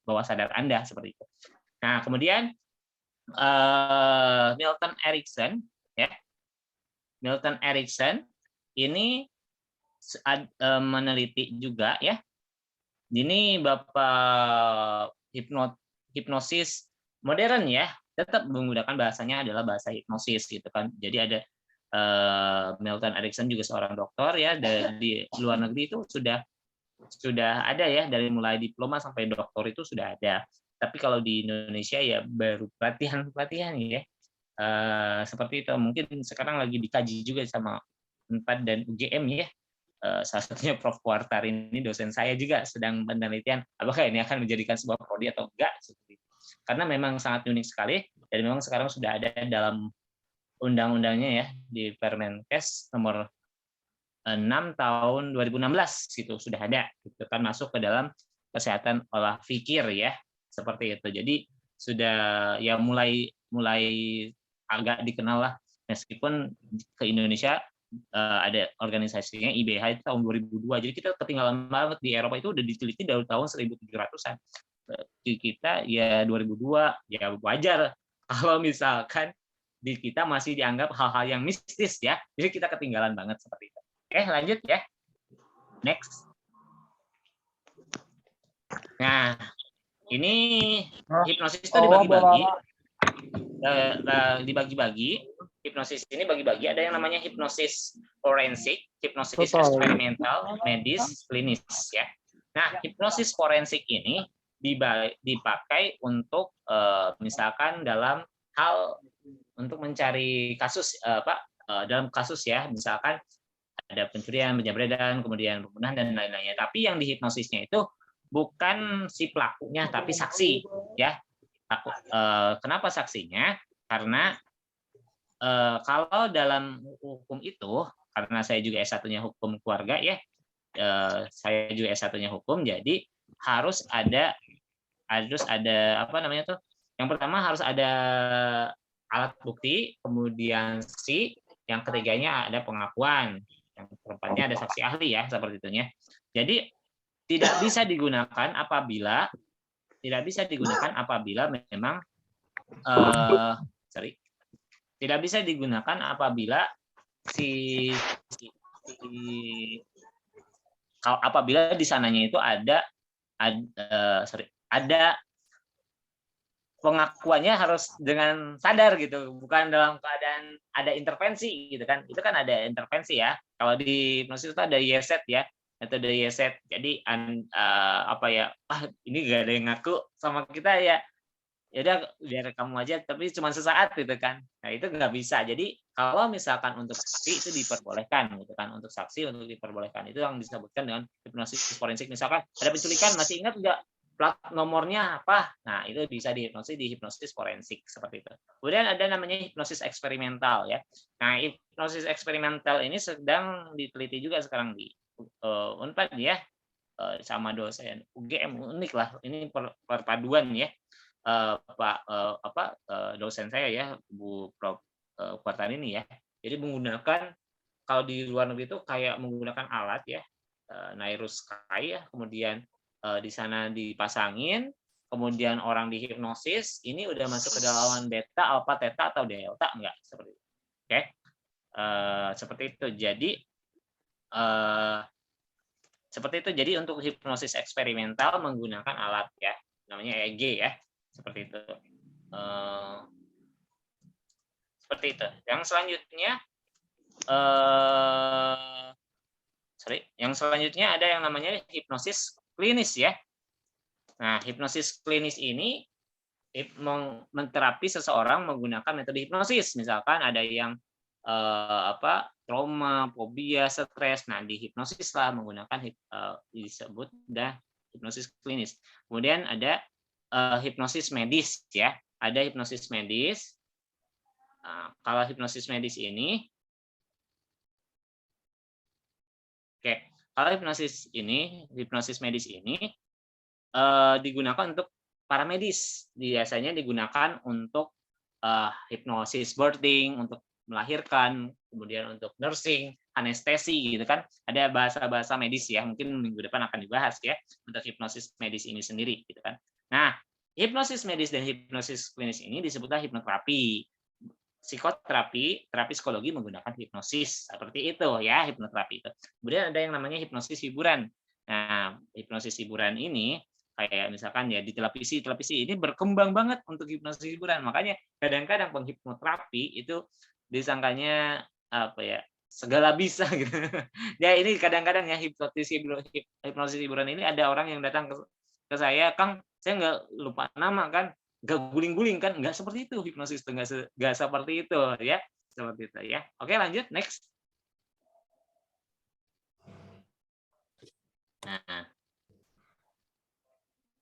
bawah sadar Anda seperti itu. Nah, kemudian Milton Erickson ini meneliti juga ya. Ini Bapak hipnosis modern ya, tetap menggunakan bahasanya adalah bahasa hipnosis gitu kan. Jadi ada Milton Erickson juga seorang dokter ya, di luar negeri itu sudah ada ya, dari mulai diploma sampai doktor itu sudah ada. Tapi kalau di Indonesia ya baru pelatihan ya. Seperti itu, mungkin sekarang lagi dikaji juga sama UNPAD dan UGM ya. Salah satunya Prof. Kuartar ini dosen saya juga sedang penelitian apakah ini akan menjadikan sebuah prodi atau enggak. Karena memang sangat unik sekali dan memang sekarang sudah ada dalam undang-undangnya ya di Permenkes nomor 6 tahun 2016 gitu sudah ada gitu kan, masuk ke dalam kesehatan olah pikir ya seperti itu. Jadi sudah ya mulai agak dikenal lah, meskipun ke Indonesia ada organisasinya IBH itu tahun 2002. Jadi kita ketinggalan banget. Di Eropa itu udah diteliti dari tahun 1700-an. Di kita ya 2002, ya wajar kalau misalkan di kita masih dianggap hal-hal yang mistis ya. Jadi kita ketinggalan banget seperti itu. Oke, lanjut ya. Next. Nah, ini hipnosis itu dibagi-bagi. Hipnosis ini bagi-bagi, ada yang namanya hipnosis forensik, hipnosis eksperimental, medis, klinis ya. Nah, hipnosis forensik ini dipakai untuk misalkan dalam hal untuk mencari kasus dalam kasus ya, misalkan ada pencurian, penjambretan, kemudian pembunuhan dan lain-lainnya. Tapi yang dihipnosisnya itu bukan si pelakunya tapi saksi ya. Kenapa saksinya? Karena kalau dalam hukum itu, karena saya juga S1-nya hukum keluarga ya, saya juga S1-nya hukum, jadi harus ada apa namanya tuh? Yang pertama harus ada alat bukti, kemudian yang ketiganya ada pengakuan, yang keempatnya ada saksi ahli ya seperti itu ya. Jadi tidak bisa digunakan apabila memang tidak bisa digunakan apabila apabila di sananya itu ada pengakuannya harus dengan sadar gitu, bukan dalam keadaan ada intervensi gitu kan. Itu kan ada intervensi ya. Kalau di hipnosis itu ada YESET ya, metode YESET. Jadi ini gak ada yang ngaku sama kita ya. Ya udah biar kamu aja, tapi cuma sesaat gitu kan. Nah, itu nggak bisa. Jadi kalau misalkan untuk saksi itu diperbolehkan gitu kan, untuk saksi untuk diperbolehkan. Itu yang disebutkan dengan hipnosis forensik. Misalkan ada penculikan, masih ingat nggak plat nomornya apa? Nah, itu bisa dihipnosis di hipnosis forensik seperti itu. Kemudian ada namanya hipnosis eksperimental ya. Nah, hipnosis eksperimental ini sedang diteliti juga sekarang di UNPAD ya, sama dosen UGM. Unik lah, ini perpaduan ya. Dosen saya ya, Bu Prof. Kuartan ini ya. Jadi menggunakan, kalau di luar negeri itu kayak menggunakan alat ya, Nairus Sky ya, kemudian di sana dipasangin, kemudian orang dihipnosis, ini udah masuk ke dalam beta, alpha, theta atau delta enggak seperti itu. Oke. Seperti itu. Jadi seperti itu. Jadi untuk hipnosis eksperimental menggunakan alat ya, namanya EEG ya, seperti itu. Seperti itu. Yang selanjutnya, yang selanjutnya ada yang namanya hipnosis klinis ya. Nah, hipnosis klinis ini menterapi seseorang menggunakan metode hipnosis. Misalkan ada yang trauma, fobia, stres. Nah, di hipnosis lah menggunakan disebut hipnosis klinis. Kemudian ada hipnosis medis ya. Ada hipnosis medis. Nah, kalau hipnosis medis ini, kalau hipnosis medis ini digunakan untuk para medis. Biasanya digunakan untuk hipnosis birthing, untuk melahirkan, kemudian untuk nursing, anestesi gitu kan. Ada bahasa-bahasa medis ya, mungkin minggu depan akan dibahas ya untuk hipnosis medis ini sendiri gitu kan. Nah, hipnosis medis dan hipnosis klinis ini disebutlah hipnoterapi. Psikoterapi, terapi psikologi menggunakan hipnosis seperti itu ya, hipnoterapi itu. Kemudian ada yang namanya hipnosis hiburan. Nah, hipnosis hiburan ini kayak misalkan ya di televisi ini berkembang banget untuk hipnosis hiburan. Makanya kadang-kadang penghipnoterapi itu disangkanya apa ya, segala bisa gitu. Ya ini kadang-kadang ya hipnosis hiburan ini ada orang yang datang ke saya, "Kang, saya nggak lupa nama kan, nggak guling-guling kan, nggak seperti itu hipnosis itu, nggak seperti itu ya, seperti itu ya." Oke, lanjut next.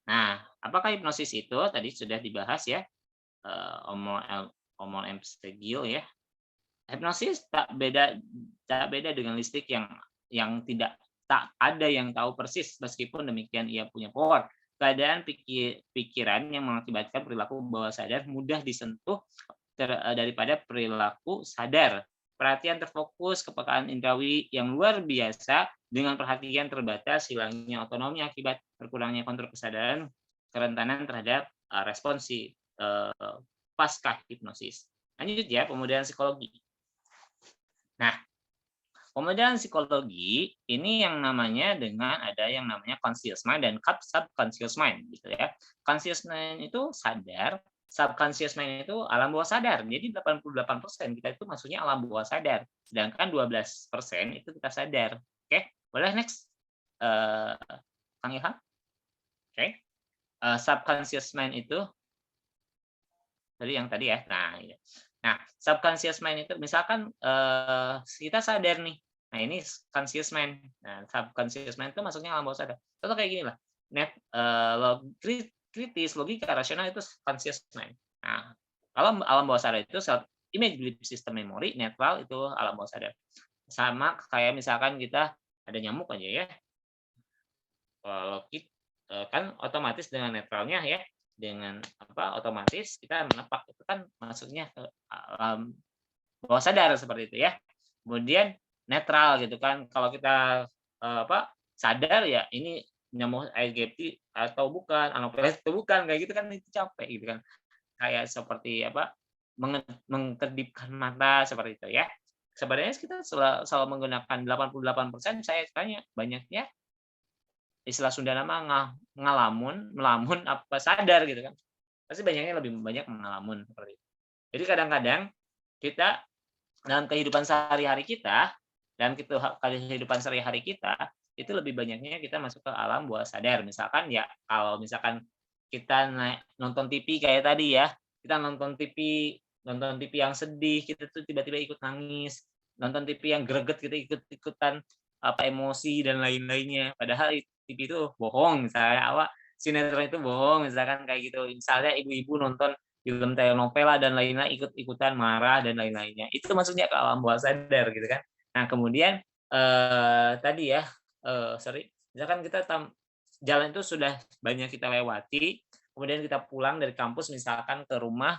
Nah, apakah hipnosis itu tadi sudah dibahas ya, Omol Emstegil ya. Hipnosis tak beda dengan listrik yang tak ada yang tahu persis, meskipun demikian ia punya power. Keadaan pikiran yang mengakibatkan perilaku bawah sadar mudah disentuh daripada perilaku sadar. Perhatian terfokus, kepekaan indrawi yang luar biasa dengan perhatian terbatas, hilangnya otonomi akibat berkurangnya kontrol kesadaran, kerentanan terhadap responsi pasca hipnosis. Lanjut ya, pemodelan psikologi. Nah, pemodelan psikologi ini yang namanya ada yang namanya conscious mind dan subconscious mind gitu ya. Conscious mind itu sadar, subconscious mind itu alam bawah sadar. Jadi 88% kita itu maksudnya alam bawah sadar, sedangkan 12% itu kita sadar. Oke, boleh next. Kang Ilham. Oke. Subconscious mind itu yang tadi ya. Nah, subconscious mind itu misalkan kita sadar nih. Nah, ini conscious mind. Nah, subconscious mind itu maksudnya alam bawah sadar. Contoh kayak gini lah. Kritis, logika, rasional itu conscious mind. Nah, kalau alam bawah sadar itu image belief system memory, netral itu alam bawah sadar. Sama kayak misalkan kita ada nyamuk aja ya. Kalau kita kan otomatis dengan netralnya ya, dengan otomatis kita menepak, itu kan maksudnya ke alam bawah sadar seperti itu ya. Kemudian netral gitu kan, kalau kita sadar ya ini nyamuk aegypti atau bukan, Anopheles itu bukan, kayak gitu kan, itu capek gitu kan. Kayak seperti mengkedipkan mata seperti itu ya. Sebenarnya kita selalu menggunakan 88%, saya tanya banyaknya istilah Sunda nama melamun apa sadar gitu kan. Pasti banyaknya lebih banyak mengalamun seperti itu. Jadi kadang-kadang kita dalam kehidupan sehari-hari kita itu lebih banyaknya kita masuk ke alam bawah sadar. Misalkan ya kalau misalkan kita nonton TV kayak tadi ya, kita nonton TV yang sedih, kita tuh tiba-tiba ikut nangis, nonton TV yang greget kita ikut-ikutan emosi dan lain-lainnya. Padahal TV itu bohong, misalnya sinetron itu bohong, misalkan kayak gitu. Misalnya ibu-ibu nonton film telenovela dan lain-lain ikut-ikutan marah dan lain-lainnya. Itu maksudnya ke alam bawah sadar gitu kan. Nah, kemudian tadi ya, misalkan kita jalan itu sudah banyak kita lewati, kemudian kita pulang dari kampus misalkan ke rumah,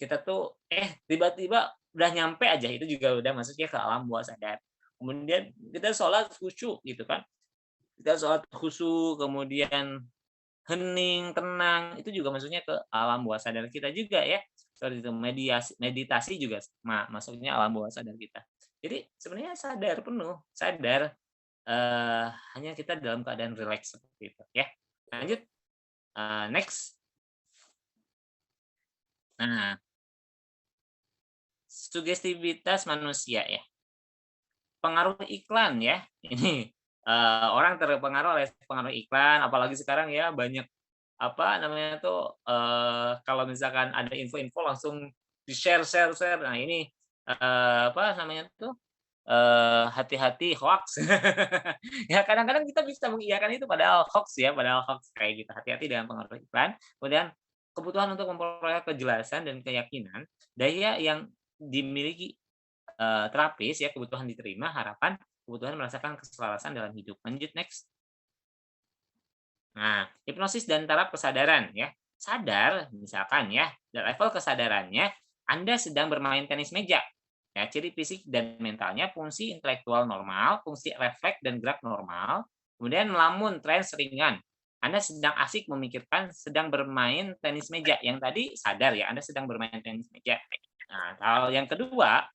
kita tuh tiba-tiba udah nyampe aja, itu juga udah maksudnya ke alam bawah sadar. Kemudian kita sholat khusyuk gitu kan. Kita sholat khusyuk, kemudian hening, tenang, itu juga maksudnya ke alam bawah sadar kita juga ya. Seperti itu, meditasi juga masuknya alam bawah sadar kita. Jadi sebenarnya sadar penuh, sadar, hanya kita dalam keadaan rileks seperti itu ya. Lanjut, next. Nah, sugestivitas manusia ya. Pengaruh iklan ya, ini, orang terpengaruh oleh pengaruh iklan, apalagi sekarang ya banyak, apa namanya tuh, kalau misalkan ada info-info langsung di-share. Nah ini, apa namanya tuh, hati-hati hoaks. Ya kadang-kadang kita bisa mengiyakan itu padahal hoaks ya, padahal hoaks kayak gitu. Hati-hati dengan pengaruh iklan. Kemudian kebutuhan untuk memperoleh kejelasan dan keyakinan, daya yang dimiliki terapis ya, kebutuhan diterima, harapan, kebutuhan merasakan keselarasan dalam hidup. Lanjut next. Nah, hipnosis dan taraf kesadaran ya. Sadar misalkan ya, level kesadarannya Anda sedang bermain tenis meja. Ya, ciri fisik dan mentalnya fungsi intelektual normal, fungsi refleks dan gerak normal, kemudian melamun, trans ringan. Anda sedang asik memikirkan sedang bermain tenis meja. Yang tadi sadar ya, Anda sedang bermain tenis meja. Nah, kalau yang kedua,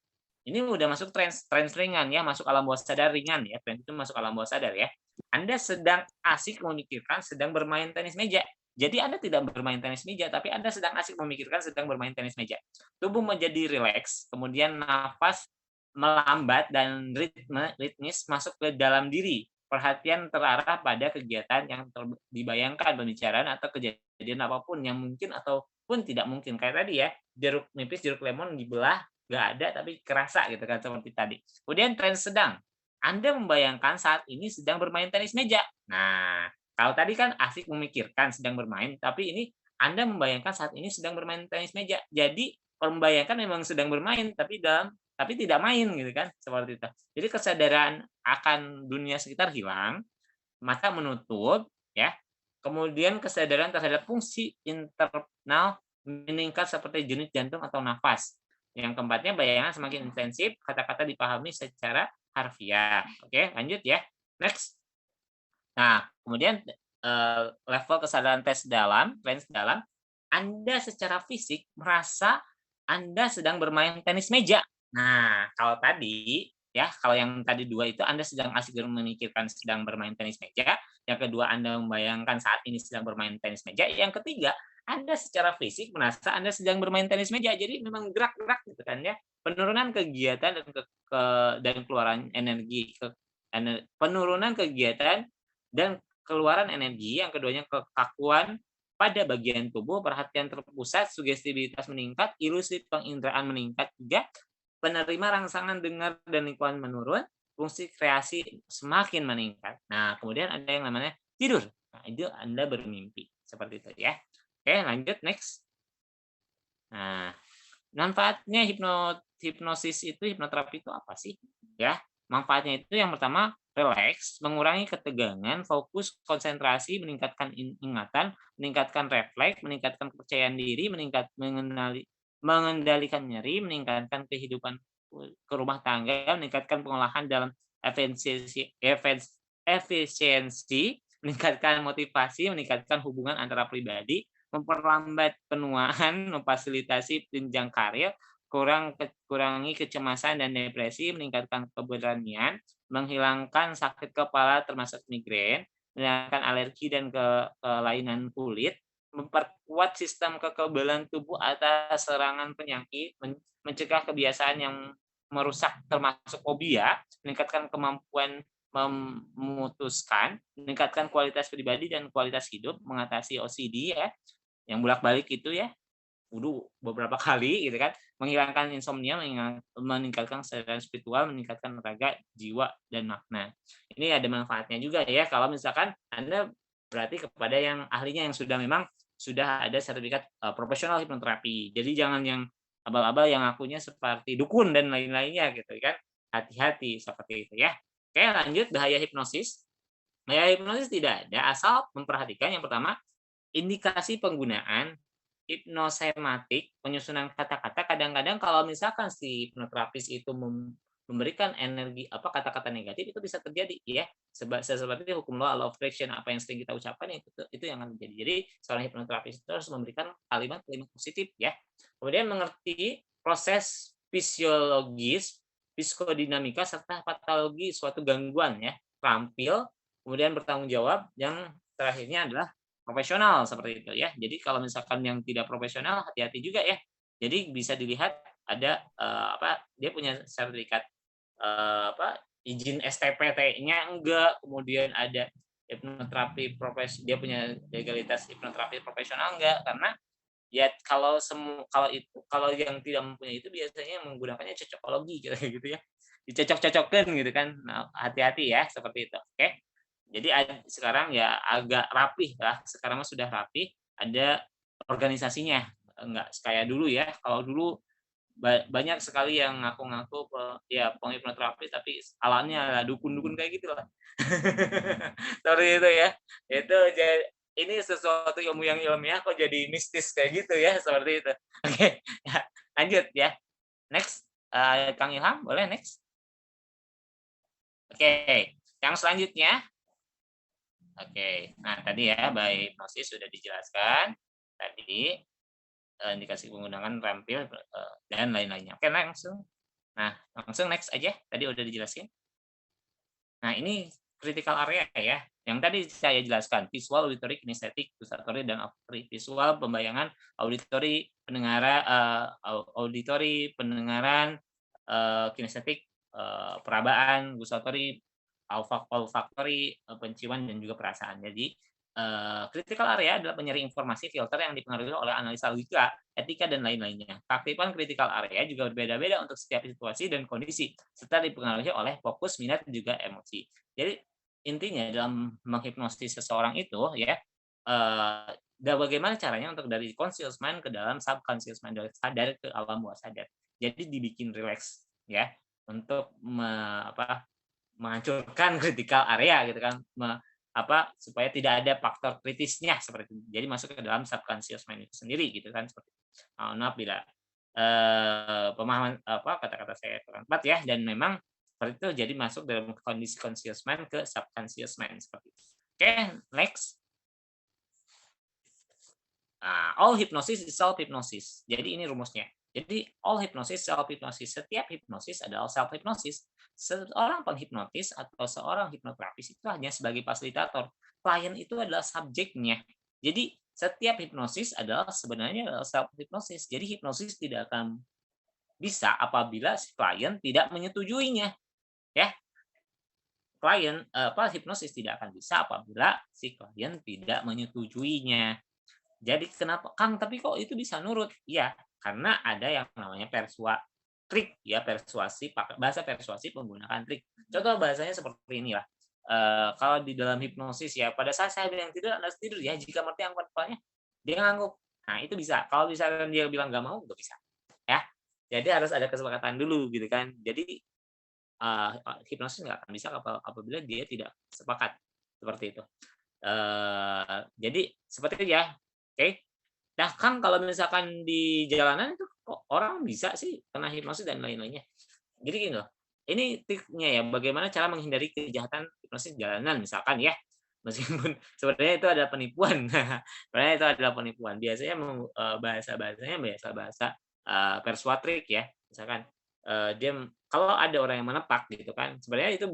ini udah masuk trans ringan ya, masuk alam bawah sadar ringan ya, trans itu masuk alam bawah sadar ya. Anda sedang asik memikirkan sedang bermain tenis meja. Jadi Anda tidak bermain tenis meja, tapi Anda sedang asik memikirkan sedang bermain tenis meja. Tubuh menjadi rileks, kemudian nafas melambat dan ritmis masuk ke dalam diri. Perhatian terarah pada kegiatan yang dibayangkan, pembicaraan atau kejadian apapun yang mungkin ataupun tidak mungkin. Kayak tadi ya, jeruk nipis, jeruk lemon dibelah, nggak ada tapi kerasa gitu kan seperti tadi. Kemudian tren sedang. Anda membayangkan saat ini sedang bermain tenis meja. Nah, kalau tadi kan asik memikirkan sedang bermain, tapi ini Anda membayangkan saat ini sedang bermain tenis meja. Jadi membayangkan memang sedang bermain, tapi tidak main gitu kan, seperti itu. Jadi kesadaran akan dunia sekitar hilang, mata menutup, ya. Kemudian kesadaran terhadap fungsi internal meningkat seperti denyut jantung atau nafas. Yang keempatnya bayangan semakin intensif, kata-kata dipahami secara harfiah. Oke, lanjut ya. Next. Nah, kemudian level kesadaran range dalam, Anda secara fisik merasa Anda sedang bermain tenis meja. Nah, kalau tadi ya, kalau yang tadi 2 itu Anda sedang asik memikirkan sedang bermain tenis meja, yang kedua Anda membayangkan saat ini sedang bermain tenis meja, yang ketiga Anda secara fisik merasa Anda sedang bermain tenis meja. Jadi memang gerak-gerak gitu kan ya. Penurunan kegiatan dan keluaran energi penurunan kegiatan dan keluaran energi, yang keduanya kekakuan pada bagian tubuh, perhatian terpusat, sugestibilitas meningkat, ilusi penginderaan meningkat juga, penerima rangsangan dengar dan lingkungan menurun, fungsi kreasi semakin meningkat. Nah, kemudian ada yang namanya tidur. Nah, itu Anda bermimpi. Seperti itu ya. Oke, lanjut next. Nah, manfaatnya hipnosis itu, hipnoterapi itu apa sih? Ya, manfaatnya itu yang pertama rileks, mengurangi ketegangan, fokus, konsentrasi, meningkatkan ingatan, meningkatkan refleks, meningkatkan kepercayaan diri, mengendalikan nyeri, meningkatkan kehidupan ke rumah tangga, meningkatkan pengolahan dalam efisiensi, meningkatkan motivasi, meningkatkan hubungan antara pribadi, memperlambat penuaan, memfasilitasi jenjang karir, kurangi kecemasan dan depresi, meningkatkan keberanian, menghilangkan sakit kepala termasuk migrain, menghilangkan alergi dan kelainan kulit, memperkuat sistem kekebalan tubuh atas serangan penyakit, mencegah kebiasaan yang merusak termasuk fobia, meningkatkan kemampuan memutuskan, meningkatkan kualitas pribadi dan kualitas hidup, mengatasi OCD ya, yang bolak-balik itu ya, beberapa kali gitu kan, menghilangkan insomnia, meningkatkan kesadaran spiritual, meningkatkan raga, jiwa, dan makna. Ini ada manfaatnya juga ya, kalau misalkan Anda berarti kepada yang ahlinya yang sudah ada sertifikat profesional hipnoterapi. Jadi jangan yang abal-abal yang akunya seperti dukun dan lain-lainnya gitu kan. Hati-hati seperti itu ya. Oke, lanjut bahaya hipnosis. Bahaya hipnosis tidak ada asal memperhatikan yang pertama indikasi penggunaan hipnosematik, penyusunan kata-kata. Kadang-kadang kalau misalkan si hipnoterapis itu memberikan energi kata-kata negatif, itu bisa terjadi ya. Seperti hukum law of attraction, apa yang sering kita ucapkan itu yang akan terjadi. Jadi seorang hipnoterapis itu harus memberikan kalimat-kalimat positif ya. Kemudian mengerti proses fisiologis psikodinamika serta patologi suatu gangguan ya, terampil, kemudian bertanggung jawab, yang terakhirnya adalah profesional seperti itu ya. Jadi kalau misalkan yang tidak profesional hati-hati juga ya. Jadi bisa dilihat ada dia punya sertifikat izin STPT-nya enggak, kemudian ada dia punya legalitas hipnoterapi profesional enggak, karena ya kalau yang tidak mempunyai itu biasanya menggunakannya cocokologi kayak gitu ya. Dicocok-cocokkan gitu kan. Nah, hati-hati ya seperti itu. Oke. Jadi sekarang ya agak rapih lah, sekarang mah sudah rapih, ada organisasinya, enggak kayak dulu ya. Kalau dulu banyak sekali yang ngaku-ngaku ya penghipnoterapi tapi alamnya dukun-dukun kayak gitu lah. Seperti itu ya. Itu ini sesuatu ilmu yang ilmiah kok jadi mistis kayak gitu ya, seperti itu. Oke, ya, lanjut ya. Next, Kang Ilham boleh next? Oke, yang selanjutnya. Oke, nah tadi ya by hipnosis sudah dijelaskan. Tadi indikasi penggunaan rampil dan lain-lainnya. Oke, langsung. Nah, langsung next aja. Tadi udah dijelasin. Nah, ini critical area ya. Yang tadi saya jelaskan, visual, auditory, kinesthetic, gustatory, dan olfactory. Visual, pembayangan, auditory, pendengaran, kinesthetic, perabaan, gustatory, olfactory, penciuman, dan juga perasaan. Jadi, critical area adalah penyaring informasi filter yang dipengaruhi oleh analisa logika, etika, dan lain-lainnya. Keaktifan critical area juga berbeda-beda untuk setiap situasi dan kondisi, serta dipengaruhi oleh fokus, minat, dan juga emosi. Jadi intinya dalam menghipnosis seseorang itu ya, bagaimana caranya untuk dari conscious mind ke dalam subconscious mind, dari sadar ke alam bawah sadar. Jadi dibikin rileks ya, untuk menghancurkan critical area gitu kan, supaya tidak ada faktor kritisnya seperti itu. Jadi masuk ke dalam subconscious mind itu sendiri gitu kan, seperti itu. Maaf bila pemahaman kata-kata saya kurang tepat ya, dan memang seperti itu, jadi masuk dalam kondisi conscious mind ke subconscious mind seperti itu. Oke, next. All hypnosis is self hypnosis. Jadi ini rumusnya. Jadi all hypnosis self hypnosis. Setiap hipnosis adalah self hypnosis. Seorang penghipnotis atau seorang hipnoterapis itu hanya sebagai fasilitator. Klien itu adalah subjeknya. Jadi setiap hipnosis adalah sebenarnya self hypnosis. Jadi hipnosis tidak akan bisa apabila si klien tidak menyetujuinya, ya. Hipnosis tidak akan bisa apabila si klien tidak menyetujuinya. Jadi kenapa, "Kang, tapi kok itu bisa nurut?" Iya, karena ada yang namanya trik ya, persuasi, pakai bahasa persuasi menggunakan trik. Contoh bahasanya seperti inilah, kalau di dalam hipnosis ya, pada saat saya bilang tidur, Anda tidur ya, jika mengerti angkat kepalanya, dia ngangguk. Nah, itu bisa. Kalau misalkan dia bilang nggak mau, nggak bisa, ya. Jadi harus ada kesepakatan dulu gitu kan. Jadi, hipnosis nggak akan bisa apabila dia tidak sepakat, seperti itu. Jadi seperti itu ya, oke. Nah, Kang, kalau misalkan di jalanan itu kok orang bisa sih kena hipnosis dan lain-lainnya. Jadi gini loh, ini triknya ya, bagaimana cara menghindari kejahatan hipnosis di jalanan misalkan ya. Meskipun sebenarnya itu adalah penipuan. Sebenarnya itu adalah penipuan. Biasanya bahasa-bahasanya bahasa-bahasa, persuatrik ya. Misalkan, dia kalau ada orang yang menepak gitu kan, sebenarnya itu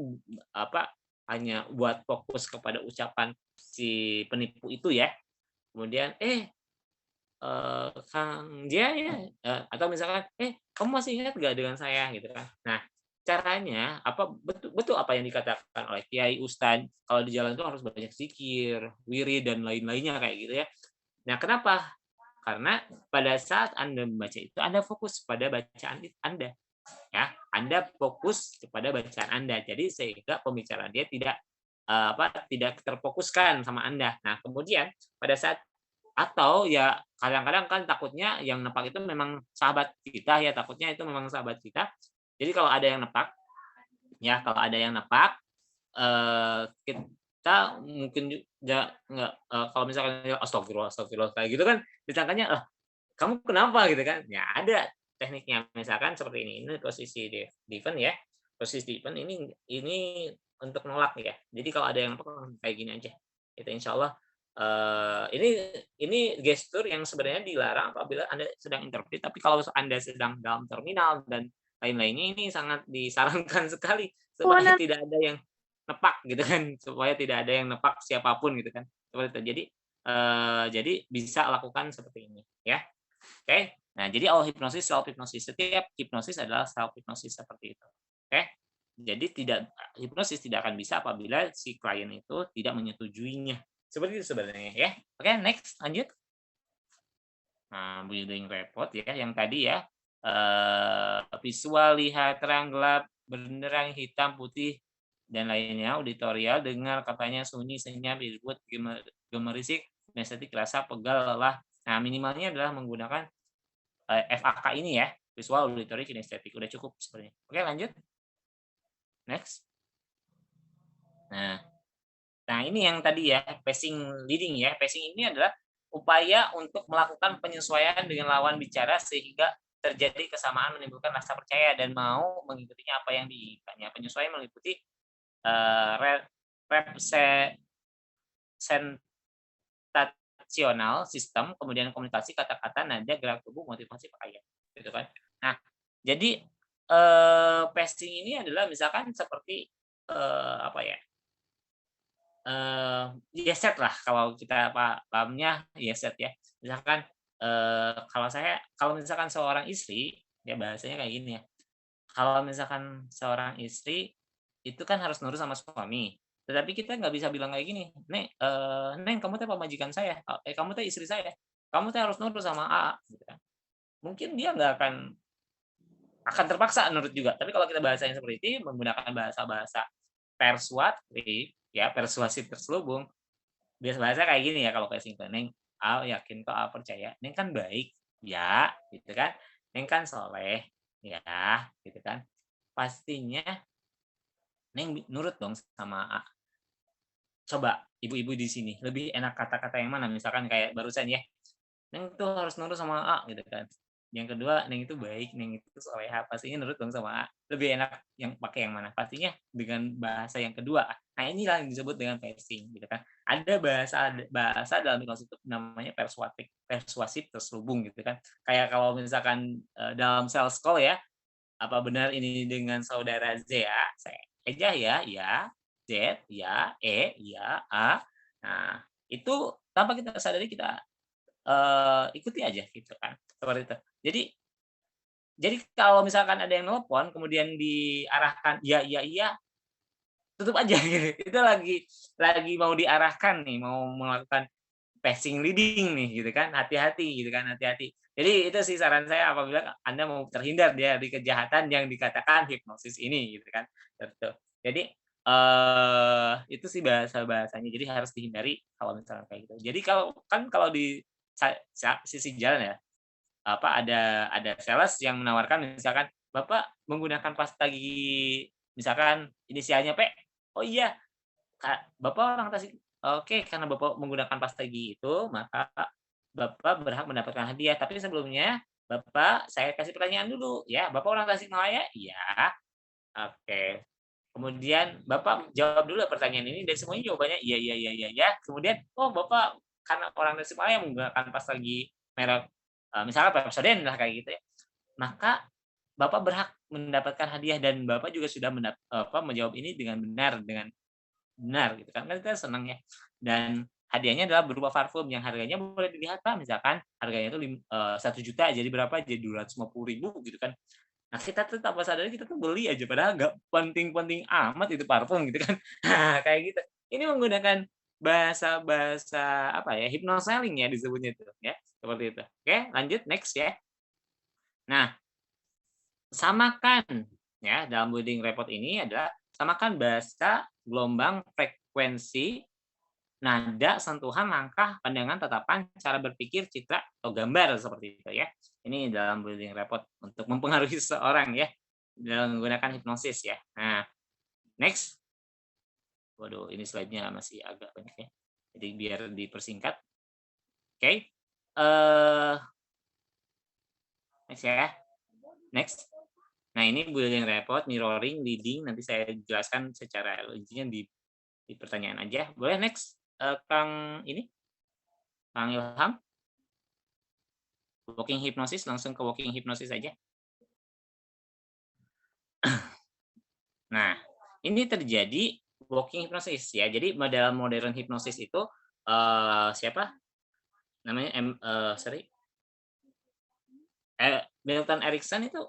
hanya buat fokus kepada ucapan si penipu itu ya. Kemudian, Kang dia ya, atau misalkan, kamu masih ingat nggak dengan saya?" Gitu kan. Nah, caranya betul betul apa yang dikatakan oleh kiai, ustad, kalau di jalan itu harus banyak zikir, wirid, dan lain-lainnya kayak gitu ya. Nah, kenapa? Karena pada saat Anda membaca itu, Anda fokus pada bacaan Anda, ya. Anda fokus kepada bacaan Anda. Jadi sehingga pembicaraan dia tidak terfokuskan sama Anda. Nah, kemudian pada saat atau ya kadang-kadang kan takutnya yang nepak itu memang sahabat kita ya, takutnya itu memang sahabat kita. Jadi kalau ada yang nepak, ya kalau ada yang nepak, kita mungkin nggak, kalau misalkan ya astagfirullah astagfirullah kayak gitu kan disangkanya, "Lah, kamu kenapa?" Gitu kan. Ya ada tekniknya, misalkan seperti ini posisi Steven ya, posisi Steven ini untuk nolak ya. Jadi kalau ada yang kayak gini aja, itu insya Allah, ini gestur yang sebenarnya dilarang apabila Anda sedang interpret, tapi kalau Anda sedang dalam terminal dan lain-lainnya ini sangat disarankan sekali supaya Warna tidak ada yang nepak gitu kan, supaya tidak ada yang nepak siapapun gitu kan. Seperti itu. Jadi bisa lakukan seperti ini ya. Oke. Nah, jadi all hipnosis, self hipnosis. Setiap hipnosis adalah self hipnosis seperti itu. Oke. Jadi hipnosis tidak akan bisa apabila si klien itu tidak menyetujuinya. Seperti itu sebenarnya ya. Oke, next lanjut. Nah, building report ya yang tadi ya. Visual, lihat terang gelap, benderang hitam putih dan lainnya, auditorial dengar katanya sunyi senyap ribut gemerisik, kinestetik rasa pegal lelah. Nah, minimalnya adalah menggunakan FAK ini ya, visual, auditory, kinestetik udah cukup sebenarnya. Oke, lanjut. Next. Nah, ini yang tadi ya, pacing leading ya. Pacing ini adalah upaya untuk melakukan penyesuaian dengan lawan bicara sehingga terjadi kesamaan menimbulkan rasa percaya dan mau mengikutinya apa yang diinginkannya. Penyesuaian meliputi representasional sistem, kemudian komunikasi, kata-kata, nada, gerak tubuh, motivasi, pakaian, gitu kan. Nah, jadi pacing ini adalah misalkan seperti apa ya? Yeset lah kalau kita pahamnya yeset ya. Misalkan, kalau misalkan seorang istri, ya bahasanya kayak gini ya, kalau misalkan seorang istri, itu kan harus nurut sama suami, tetapi kita nggak bisa bilang kayak gini, Neng kamu teh pemajikan saya, kamu teh istri saya, kamu teh harus nurut sama A," gitu kan. Mungkin dia nggak akan terpaksa nurut juga, tapi kalau kita bahasanya seperti ini, menggunakan bahasa-bahasa persuasif, ya, persuasif terselubung, bahasa kayak gini ya kalau kayak singkat, "Neng, A yakin kok, A percaya, Neng kan baik, ya," gitu kan, "Neng kan soleh, ya," gitu kan. Pastinya Neng nurut dong sama A. Coba ibu-ibu di sini, lebih enak kata-kata yang mana? Misalkan kayak barusan ya, "Neng tuh harus nurut sama A," gitu kan. Yang kedua, "Neng itu baik, Neng itu soleha," pastinya nurut dong sama A. Lebih enak yang pakai yang mana? Pastinya dengan bahasa yang kedua. Nah, inilah yang disebut dengan pacing gitu kan. Ada bahasa bahasa dalam hipnosis itu namanya persuasif terselubung gitu kan. Kayak kalau misalkan, dalam sales call ya, "Apa benar ini dengan saudara Z ya? Saya Ejah ya? Ya. Z? Ya. E? Ya. A." Nah, itu tanpa kita sadari kita ikuti aja gitu kan, seperti itu. Jadi kalau misalkan ada yang nelpon kemudian diarahkan, "Ya iya iya," tutup aja gitu. Itu lagi mau diarahkan nih, mau melakukan passing leading nih gitu kan, hati-hati gitu kan, hati-hati. Jadi itu sih saran saya apabila Anda mau terhindar dari kejahatan yang dikatakan hipnosis ini gitu kan, gitu. Jadi, itu sih bahasa-bahasanya, jadi harus dihindari kalau misalnya kayak gitu. Jadi kalau di sisi jalan ya, ada sales yang menawarkan misalkan, "Bapak menggunakan pasta gigi," misalkan inisialnya P, "Oh iya, Bapak orang Tasik." "Oke, karena Bapak menggunakan pasta gigi itu, maka Bapak berhak mendapatkan hadiah. Tapi sebelumnya, Bapak saya kasih pertanyaan dulu ya, Bapak orang Tasikmalaya?" "Iya." "Oke." Kemudian Bapak jawab dulu pertanyaan ini dan semuanya jawabannya iya iya iya iya iya. Kemudian, "Oh, Bapak karena orang Tasikmalaya menggunakan pasta gigi merek," misalnya Pepsodent lah kayak gitu ya, "maka Bapak berhak mendapatkan hadiah dan Bapak juga sudah menjawab ini dengan benar gitu kan, kan kita senang ya. Dan hadiahnya adalah berupa parfum yang harganya boleh dilihat Pak, misalkan harganya itu 1.000.000 jadi berapa, jadi 250.000 gitu kan. Nah, kita tuh tanpa sadari kita tuh beli aja padahal nggak penting-penting amat itu parfum gitu kan. Nah, kayak gitu. Ini menggunakan bahasa-bahasa apa ya, hypnoselling ya disebutnya itu ya, seperti itu. Oke, lanjut next ya. Nah, samakan ya dalam building report ini adalah samakan bahasa, gelombang, frekuensi, nada, sentuhan, langkah, pandangan, tatapan, cara berpikir, citra, atau gambar seperti itu ya. Ini dalam building report untuk mempengaruhi seseorang ya dalam menggunakan hipnosis ya. Nah, next. Waduh, ini slide-nya masih agak banyak ya. Jadi biar dipersingkat. Oke. Next ya. Next. Nah, ini building report, mirroring, leading, nanti saya jelaskan secara rincinya di pertanyaan aja. Boleh next, Kang Ilham? Walking hypnosis, langsung ke walking hypnosis aja. Nah, ini terjadi walking hypnosis ya. Jadi dalam modern hipnosis itu siapa namanya Milton Erickson itu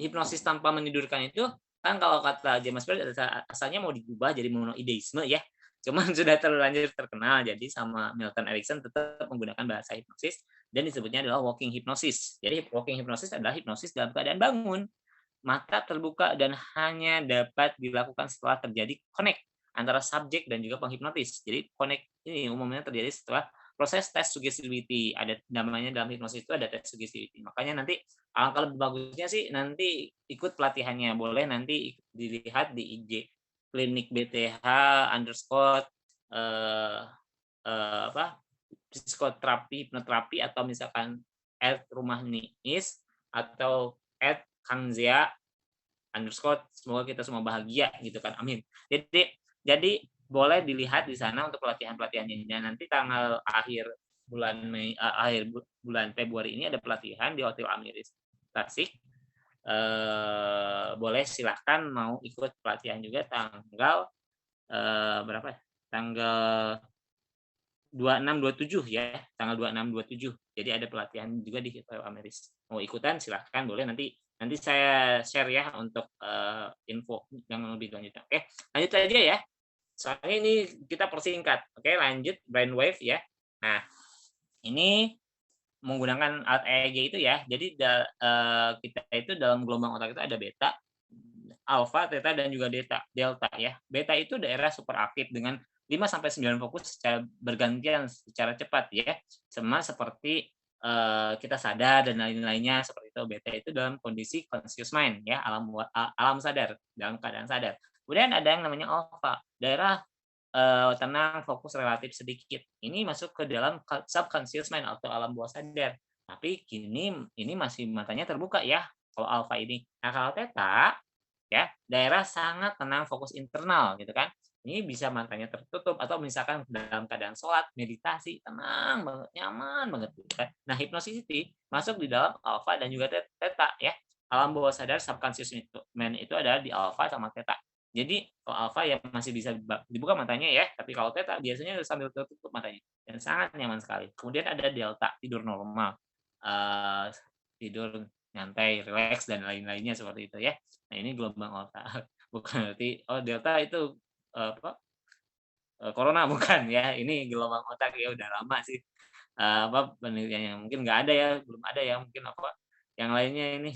hipnosis tanpa menidurkan itu kan kalau kata James Clear asalnya mau diubah jadi monoideisme ya. Cuman sudah terlanjur terkenal jadi sama Milton Erickson tetap menggunakan bahasa hipnosis dan disebutnya adalah walking hypnosis. Jadi walking hypnosis adalah hipnosis dalam keadaan bangun, mata terbuka dan hanya dapat dilakukan setelah terjadi connect antara subjek dan juga penghipnotis. Jadi connect ini umumnya terjadi setelah proses tes suggestivity. Ada namanya dalam hipnosis itu ada tes suggestivity. Makanya nanti alangkah lebih bagusnya sih nanti ikut pelatihannya. Boleh nanti dilihat di IG klinik BTH underscore eh, apa psikoterapi, hipnoterapi atau misalkan @rumah Niis atau @kangzia underscore semoga kita semua bahagia gitu kan, amin. Jadi boleh dilihat di sana untuk pelatihan-pelatihannya. Dan nanti tanggal akhir bulan akhir bulan Februari ini ada pelatihan di Hotel Amiris Tasik. Boleh silahkan mau ikut pelatihan juga tanggal berapa? Tanggal 26, 27 ya, tanggal 26, 27. Jadi ada pelatihan juga di Hotel Ameris. Mau ikutan silahkan boleh nanti saya share ya untuk info yang lebih lanjut. Oke, lanjut aja ya. Soalnya ini kita persingkat. Oke, lanjut brainwave ya. Nah, ini menggunakan alat EEG itu ya. Jadi kita itu dalam gelombang otak itu ada beta, alfa, theta dan juga delta ya. Beta itu daerah superaktif dengan 5 sampai 9 fokus secara bergantian secara cepat ya. Sama seperti kita sadar dan lain-lainnya seperti itu. Beta itu dalam kondisi conscious mind ya, alam sadar, dalam keadaan sadar. Kemudian ada yang namanya alfa, daerah tenang, fokus relatif sedikit. Ini masuk ke dalam subconscious mind atau alam bawah sadar. Tapi kini ini masih matanya terbuka ya kalau alfa ini. Nah, kalau theta ya, daerah sangat tenang, fokus internal gitu kan. Ini bisa matanya tertutup atau misalkan dalam keadaan sholat, meditasi, tenang banget, nyaman banget gitu kan. Nah, hypnosicity masuk di dalam alfa dan juga theta ya. Alam bawah sadar subconscious mind itu adalah di alfa sama theta. Jadi kalau alfa ya masih bisa dibuka matanya ya, tapi kalau theta biasanya sambil tertutup matanya dan sangat nyaman sekali. Kemudian ada delta, tidur normal, tidur nyantai, rileks dan lain-lainnya seperti itu ya. Nah ini gelombang otak, bukan berarti oh delta itu apa corona bukan ya. Ini gelombang otak ya udah lama sih apa penelitiannya mungkin nggak ada ya, belum ada ya mungkin apa yang lainnya ini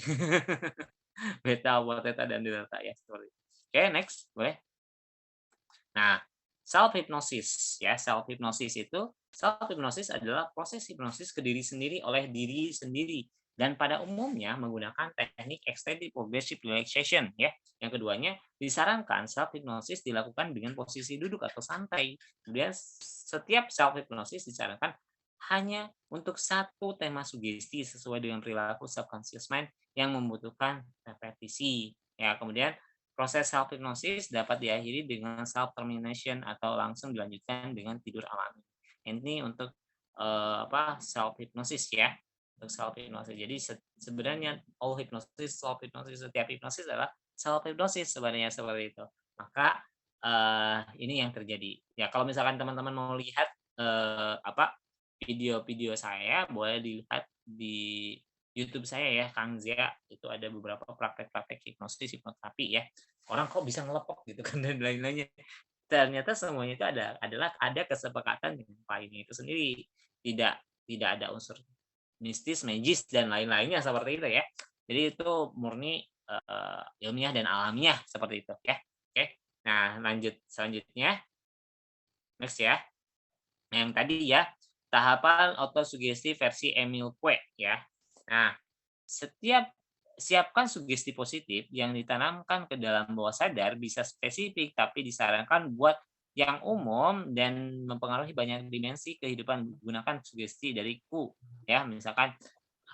beta, theta dan delta ya seperti itu. Oke, next boleh. Nah, self hypnosis ya, self hypnosis adalah proses hipnosis ke diri sendiri oleh diri sendiri dan pada umumnya menggunakan teknik extended progressive relaxation ya. Yang keduanya disarankan self hypnosis dilakukan dengan posisi duduk atau santai. Kemudian setiap self hypnosis disarankan hanya untuk satu tema sugesti sesuai dengan perilaku subconscious mind yang membutuhkan repetisi. Ya, kemudian proses self hypnosis dapat diakhiri dengan self termination atau langsung dilanjutkan dengan tidur alami. Ini untuk self hypnosis ya. Untuk self hypnosis. Jadi sebenarnya all hypnosis, self hypnosis, setiap hipnosis adalah self hypnosis sebenarnya seperti itu. Maka ini yang terjadi. Ya kalau misalkan teman-teman mau lihat video-video saya boleh dilihat di YouTube saya ya, Kang Zia, itu ada beberapa praktek-praktek hipnosis, hipnoterapi ya. Orang kok bisa ngelepok gitu kan dan lain-lainnya. Ternyata semuanya itu ada kesepakatan dengan kliennya itu sendiri. Tidak ada unsur mistis, magis dan lain-lainnya seperti itu ya. Jadi itu murni ilmiah dan alamiah seperti itu ya. Oke. Nah, lanjut selanjutnya. Next ya. Yang tadi ya, tahapan autosugesti versi Emil Kue ya. Nah, siapkan sugesti positif yang ditanamkan ke dalam bawah sadar bisa spesifik tapi disarankan buat yang umum dan mempengaruhi banyak dimensi kehidupan. Gunakan sugesti dari Ku ya, misalkan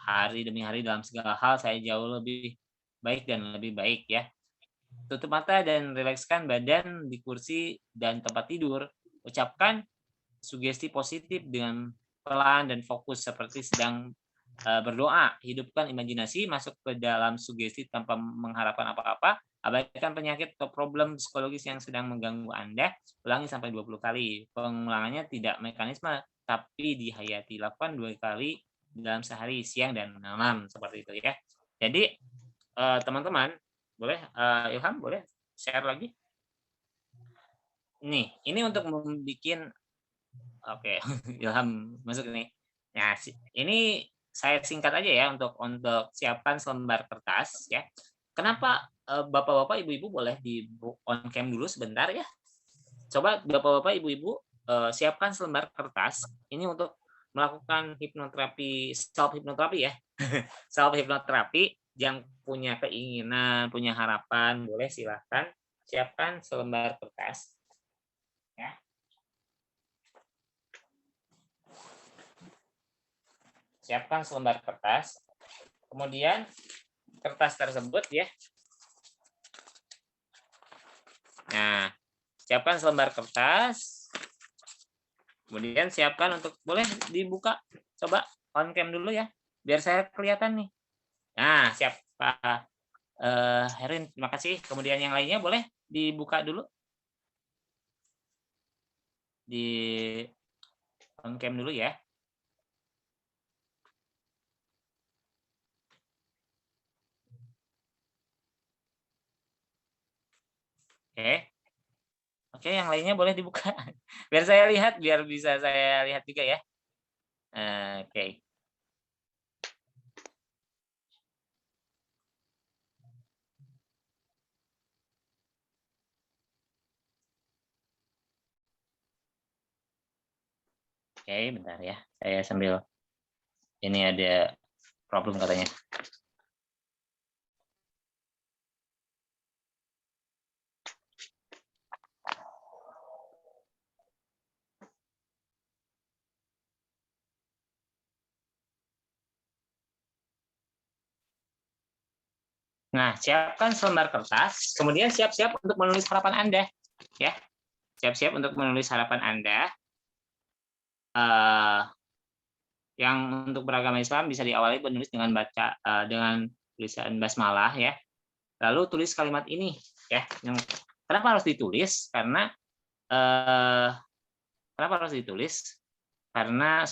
hari demi hari dalam segala hal saya jauh lebih baik dan lebih baik ya. Tutup mata dan rilekskan badan di kursi dan tempat tidur. Ucapkan sugesti positif dengan pelan dan fokus seperti sedang berdoa. Hidupkan imajinasi masuk ke dalam sugesti tanpa mengharapkan apa-apa. Abaikan penyakit atau problem psikologis yang sedang mengganggu Anda, ulangi sampai 20 kali. Pengulangannya tidak mekanisme, tapi dihayati. Lakukan 2 kali dalam sehari, siang dan malam, seperti itu ya. Jadi, teman-teman, boleh Ilham, boleh share lagi? Nih, ini untuk membuat, oke, Ilham masuk nih. Nah, ini saya singkat aja ya untuk siapkan selembar kertas ya. Kenapa bapak-bapak, ibu-ibu boleh di on cam dulu sebentar ya? Coba bapak-bapak, ibu-ibu siapkan selembar kertas. Ini untuk melakukan hipnoterapi, self hipnoterapi ya. Self hipnoterapi yang punya keinginan, punya harapan, boleh silahkan siapkan selembar kertas. Ya. Siapkan selembar kertas. Kemudian kertas tersebut ya. Nah, siapkan selembar kertas. Kemudian siapkan untuk, boleh dibuka. Coba on cam dulu ya, biar saya kelihatan nih. Nah, siap Pak Herin, terima kasih. Kemudian yang lainnya boleh dibuka dulu. Di on cam dulu ya. Oke. Oke, yang lainnya boleh dibuka. Biar saya lihat, biar bisa saya lihat juga ya. Oke. Oke, bentar ya. Saya sambil, ini ada problem katanya. Nah, siapkan selembar kertas, kemudian siap-siap untuk menulis harapan Anda. Ya, siap-siap untuk menulis harapan Anda. Yang untuk beragama Islam bisa diawali menulis dengan baca dengan tulisan basmalah ya. Lalu tulis kalimat ini ya. Kenapa harus ditulis? Karena kenapa harus ditulis? Karena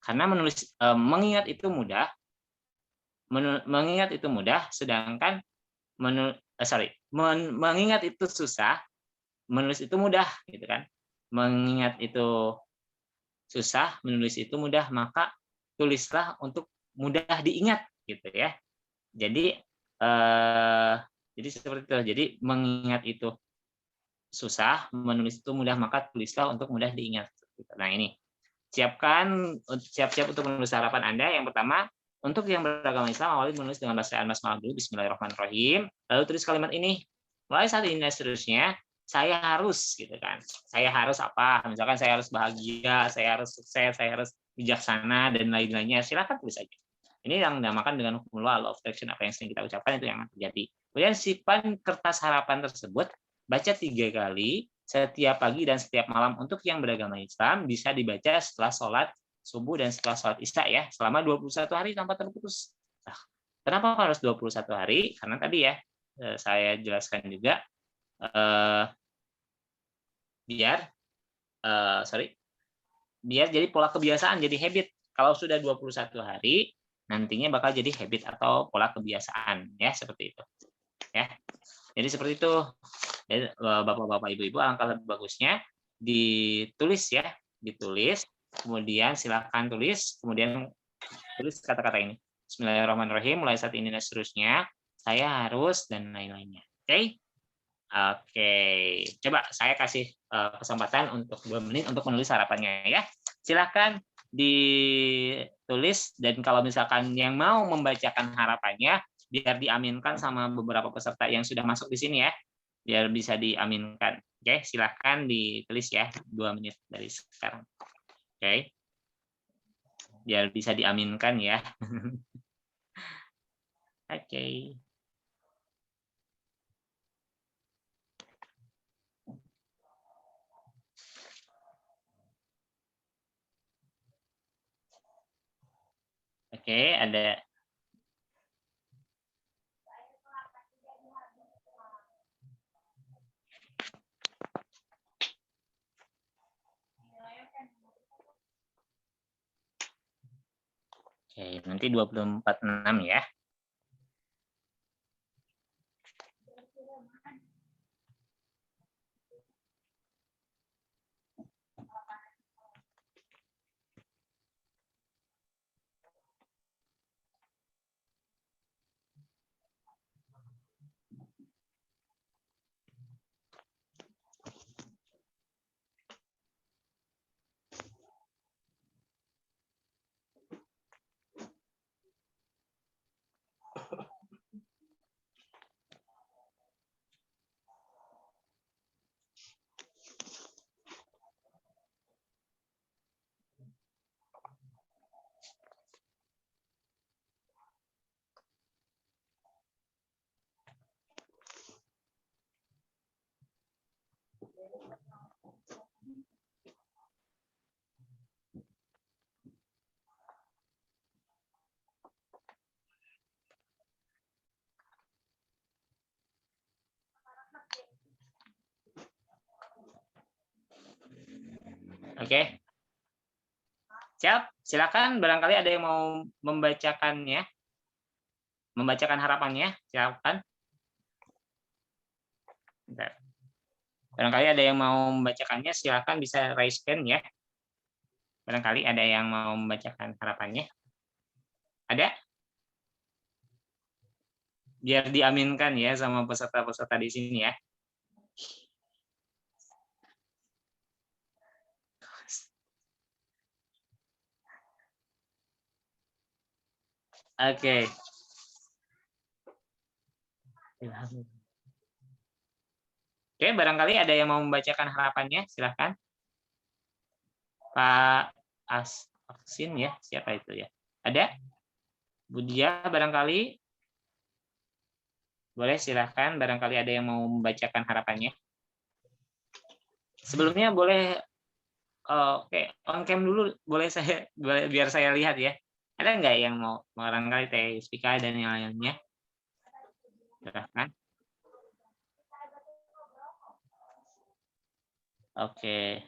Karena menulis mengingat itu mudah. Mengingat itu mudah, sedangkan mengingat itu susah, menulis itu mudah gitu kan. Mengingat itu susah, menulis itu mudah, maka tulislah untuk mudah diingat gitu ya. Jadi seperti itu. Jadi mengingat itu susah, menulis itu mudah, maka tulislah untuk mudah diingat. Nah ini, siap-siap untuk menulis harapan Anda. Yang pertama, untuk yang beragama Islam, awali menulis dengan bacaan basmalah dulu, Bismillahirrahmanirrahim. Lalu tulis kalimat ini, mulai saat ini dan seterusnya, saya harus gitu kan. Saya harus apa? Misalkan saya harus bahagia, saya harus sukses, saya harus bijaksana dan lain-lainnya. Silakan tulis aja. Ini yang dinamakan dengan hukum law of attraction, apa yang sering kita ucapkan itu yang terjadi. Kemudian simpan kertas harapan tersebut, baca 3 kali setiap pagi dan setiap malam. Untuk yang beragama Islam bisa dibaca setelah sholat subuh dan setelah sholat isya ya, selama 21 hari tanpa terputus. Nah, kenapa harus 21 hari? Karena tadi ya saya jelaskan juga biar biar jadi pola kebiasaan, jadi habit. Kalau sudah 21 hari, nantinya bakal jadi habit atau pola kebiasaan ya, seperti itu. Ya. Jadi seperti itu. Jadi, Bapak-bapak, Ibu-ibu, alangkah lebih bagusnya ditulis ya, ditulis, kemudian silakan tulis, kemudian tulis kata-kata ini. Bismillahirrahmanirrahim, mulai saat ini dan seterusnya, saya harus, dan lain-lainnya. Oke? Oke. Coba saya kasih kesempatan untuk 2 menit untuk menulis harapannya ya. Silakan ditulis, dan kalau misalkan yang mau membacakan harapannya, biar diaminkan sama beberapa peserta yang sudah masuk di sini ya, biar bisa diaminkan. Oke, silahkan ditulis ya, 2 menit dari sekarang. Oke, biar bisa diaminkan ya. Oke. Oke, ada nanti 24/6 ya. Oke. Siap, silakan barangkali ada yang mau membacakannya. Membacakan harapannya, silakan. Bentar. Barangkali ada yang mau membacakannya, silakan bisa raise hand ya. Barangkali ada yang mau membacakan harapannya. Ada? Biar diaminkan ya sama peserta-peserta di sini ya. Oke. Oke, barangkali ada yang mau membacakan harapannya, silahkan. Pak Aksin ya, siapa itu ya? Ada? Budia barangkali? Boleh silahkan, barangkali ada yang mau membacakan harapannya. Sebelumnya boleh, oke, on cam dulu, boleh biar saya lihat ya. Ada nggak yang mau barangkali Teh Spika dan yang lainnya? Silahkan. Oke.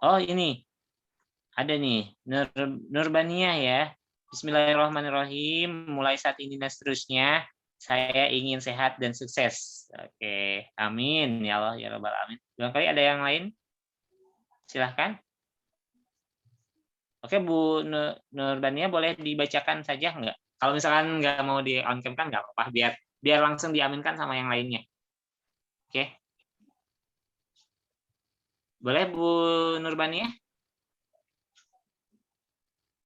Oh ini, ada nih, Nurbania ya. Bismillahirrahmanirrahim. Mulai saat ini dan seterusnya, saya ingin sehat dan sukses. Oke, amin ya Allah ya Rabbal alamin. Barangkali ada yang lain? Silahkan. Oke, Bu Nurbania boleh dibacakan saja nggak? Kalau misalkan nggak mau di on cam kan nggak apa-apa, biar langsung diaminkan sama yang lainnya. Oke. Boleh Bu Nurbania?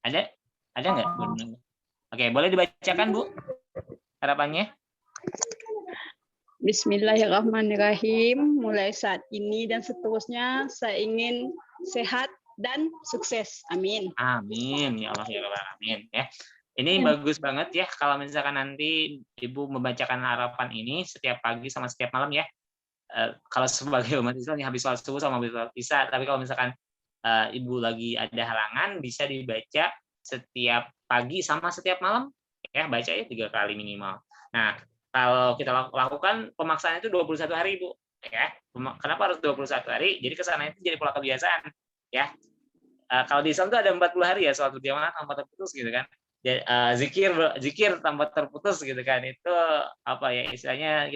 Ada nggak Bu Nurbania? Oke, boleh dibacakan Bu harapannya? Bismillahirrahmanirrahim. Mulai saat ini dan seterusnya saya ingin sehat dan sukses. Amin. Amin ya Allah ya Rabbal alamin ya. Ini bagus banget ya kalau misalkan nanti Ibu membacakan harapan ini setiap pagi sama setiap malam ya. Kalau sebagai umat Islam habis sholat subuh sama habis sholat isya, tapi kalau misalkan Ibu lagi ada halangan bisa dibaca setiap pagi sama setiap malam ya, baca ya 3 kali minimal. Nah, kalau kita lakukan pemaksaan itu 21 hari, Bu. Ya. Kenapa harus 21 hari? Jadi kesana itu jadi pola kebiasaan. Ya. Kalau di Islam itu ada 40 hari ya, sholat berjamaah tanpa terputus gitu kan. Zikir tanpa terputus gitu kan. Itu apa ya istilahnya,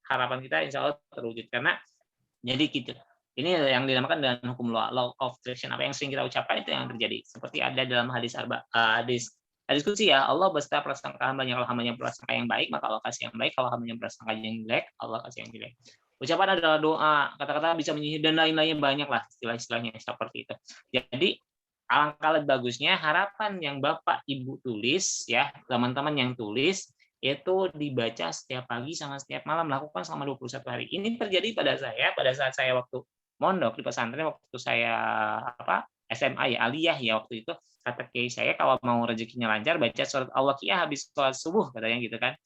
harapan kita insya Allah terwujud. Karena jadi gitu. Ini yang dinamakan dengan hukum law of attraction. Apa yang sering kita ucapkan itu yang terjadi. Seperti ada dalam hadis diskusi ya, Allah beserta prasangka hambanya. Kalau hambanya prasangka yang baik, maka Allah kasih yang baik. Kalau hambanya prasangka yang jelek, Allah kasih yang jelek. Ucapan adalah doa, kata-kata bisa menyihir, dan lain-lainnya banyak lah istilah-istilahnya seperti itu. Jadi, alangkah lebih bagusnya harapan yang Bapak Ibu tulis, ya teman-teman yang tulis, itu dibaca setiap pagi sama setiap malam, lakukan selama 21 hari. Ini terjadi pada saat saya waktu mondok di pesantren, waktu saya SMA ya, aliyah ya waktu itu, kata kiai saya kalau mau rezekinya lancar baca surat Al-Waqiah habis sholat subuh katanya gitu kan.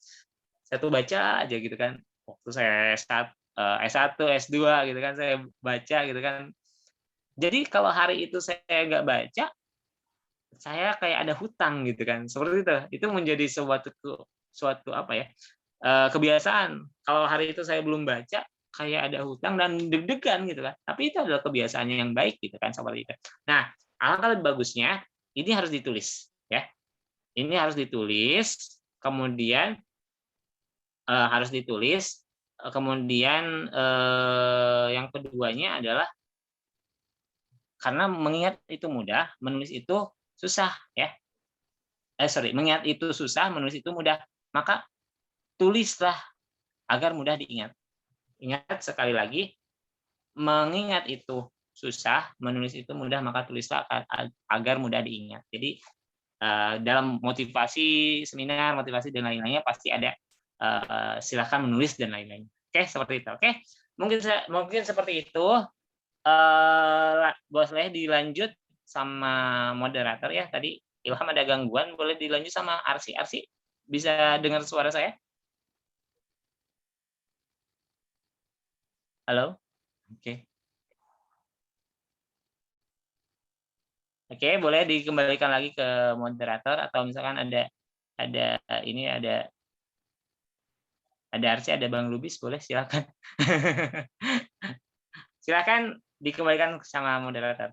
Saya tuh baca aja gitu kan. Waktu saya S1, S2 gitu kan saya baca gitu kan. Jadi kalau hari itu saya nggak baca, saya kayak ada hutang gitu kan. Seperti itu. Itu menjadi suatu apa ya? Kebiasaan. Kalau hari itu saya belum baca, kayak ada hutang dan deg-degan gitu kan. Tapi itu adalah kebiasaannya yang baik gitu kan seperti itu. Nah, alangkah lebih bagusnya ini harus ditulis ya. ini harus ditulis, kemudian harus ditulis, kemudian yang keduanya adalah karena mengingat itu mudah, menulis itu susah ya. Mengingat itu susah, menulis itu mudah. Maka tulislah agar mudah diingat. Ingat sekali lagi, mengingat itu susah, menulis itu mudah, maka tulislah agar mudah diingat. Jadi dalam motivasi seminar, motivasi dan lain-lainnya pasti ada silakan menulis dan lain-lain. Oke, seperti itu. Oke, mungkin seperti itu. Boleh dilanjut sama moderator ya. Tadi Ilham ada gangguan, boleh dilanjut sama Arsi. Arsi bisa dengar suara saya? Halo? Oke. Oke, boleh dikembalikan lagi ke moderator atau misalkan ada ini ada Arsi, ada Bang Lubis, boleh silakan. Silakan dikembalikan sama moderator.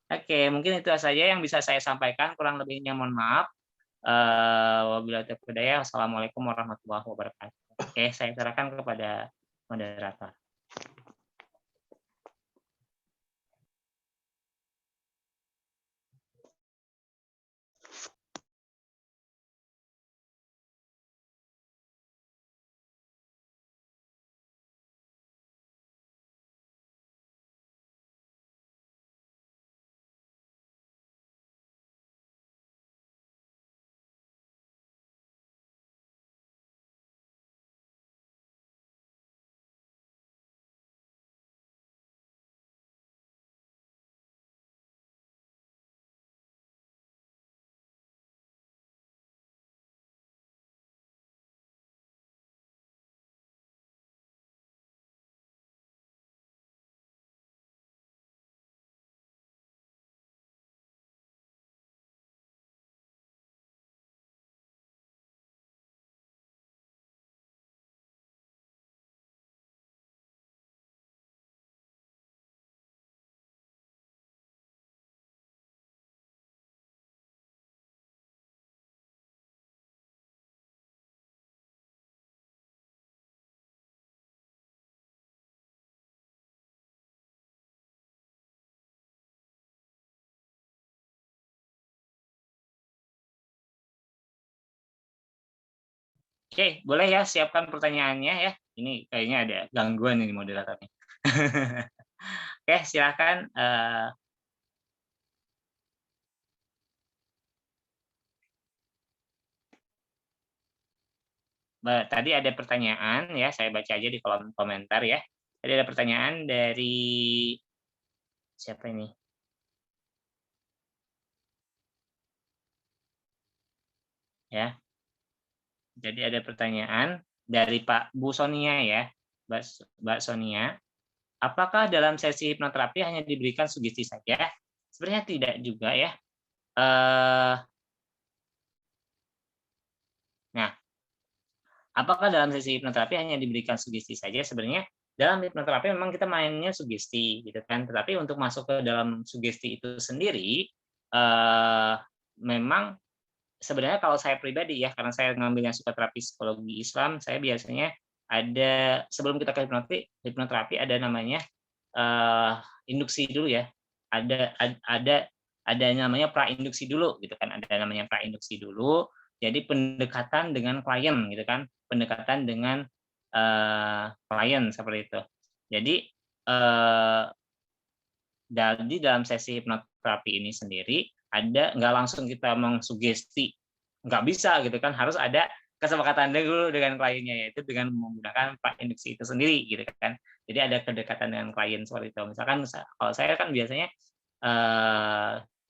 Oke, mungkin itu saja yang bisa saya sampaikan. Kurang lebihnya mohon maaf. Wabillahi taufiq wal hidayah. Wassalamualaikum warahmatullahi wabarakatuh. Oke, saya serahkan kepada moderator. Oke, boleh ya siapkan pertanyaannya ya. Ini kayaknya ada gangguan ini moderatornya. Oke, silakan. Tadi ada pertanyaan ya, saya baca aja di kolom komentar ya. Tadi ada pertanyaan dari siapa ini? Ya. Jadi ada pertanyaan dari Bu Sonia ya, Mbak Sonia. Apakah dalam sesi hipnoterapi hanya diberikan sugesti saja? Sebenarnya tidak juga ya. Nah, apakah dalam sesi hipnoterapi hanya diberikan sugesti saja? Sebenarnya dalam hipnoterapi memang kita mainnya sugesti, gitu kan. Tetapi untuk masuk ke dalam sugesti itu sendiri, memang sebenarnya kalau saya pribadi ya, karena saya ngambilnya psikoterapi psikologi Islam, saya biasanya ada sebelum kita ke hipnoterapi ada namanya induksi dulu ya. Ada namanya prainduksi dulu gitu kan. Ada namanya prainduksi dulu. Jadi pendekatan dengan klien gitu kan. Pendekatan dengan klien seperti itu. Jadi dalam sesi hipnoterapi ini sendiri nggak langsung kita mengsugesti, nggak bisa gitu kan, harus ada kesepakatan dulu dengan kliennya, yaitu dengan menggunakan induksi itu sendiri gitu kan. Jadi ada kedekatan dengan klien seperti itu. Misalkan kalau saya kan biasanya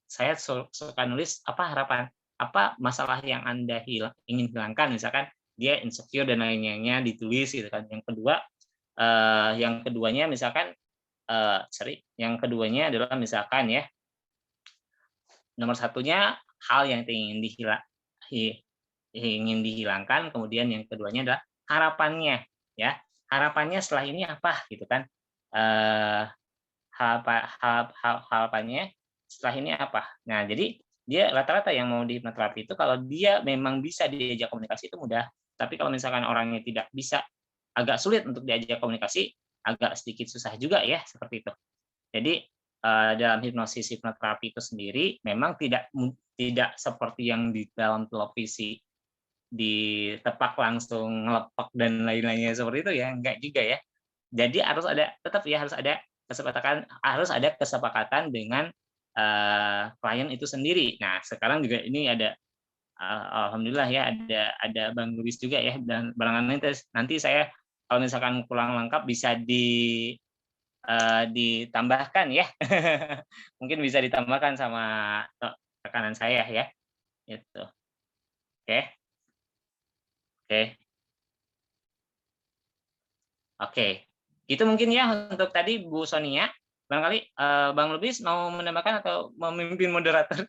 saya suka nulis apa masalah yang Anda ingin hilangkan, misalkan dia insecure dan lain-lainnya ditulis gitu kan. Yang keduanya misalkan yang keduanya adalah misalkan ya, nomor satunya hal yang ingin dihilangkan, kemudian yang keduanya adalah harapannya ya, harapannya setelah ini apa gitu kan, harapannya setelah ini apa. Nah, jadi dia rata-rata yang mau di hipnoterapi itu kalau dia memang bisa diajak komunikasi itu mudah. Tapi kalau misalkan orangnya tidak bisa, agak sulit untuk diajak komunikasi, agak sedikit susah juga ya seperti itu. Jadi dalam hipnoterapi itu sendiri memang tidak seperti yang di dalam televisi ditepak langsung ngelepek dan lain-lainnya seperti itu ya, enggak juga ya. Jadi harus ada kesepakatan dengan klien itu sendiri. Nah, sekarang juga ini ada alhamdulillah ya ada Bang Luis juga ya, dan barangkali nanti saya kalau misalkan kurang lengkap bisa ditambahkan ya. Mungkin bisa ditambahkan sama rekanan saya ya. Gitu. Oke. Oke. Oke. Itu mungkin ya untuk tadi Bu Sonia. Barangkali Bang Lubis mau menambahkan atau memimpin moderator.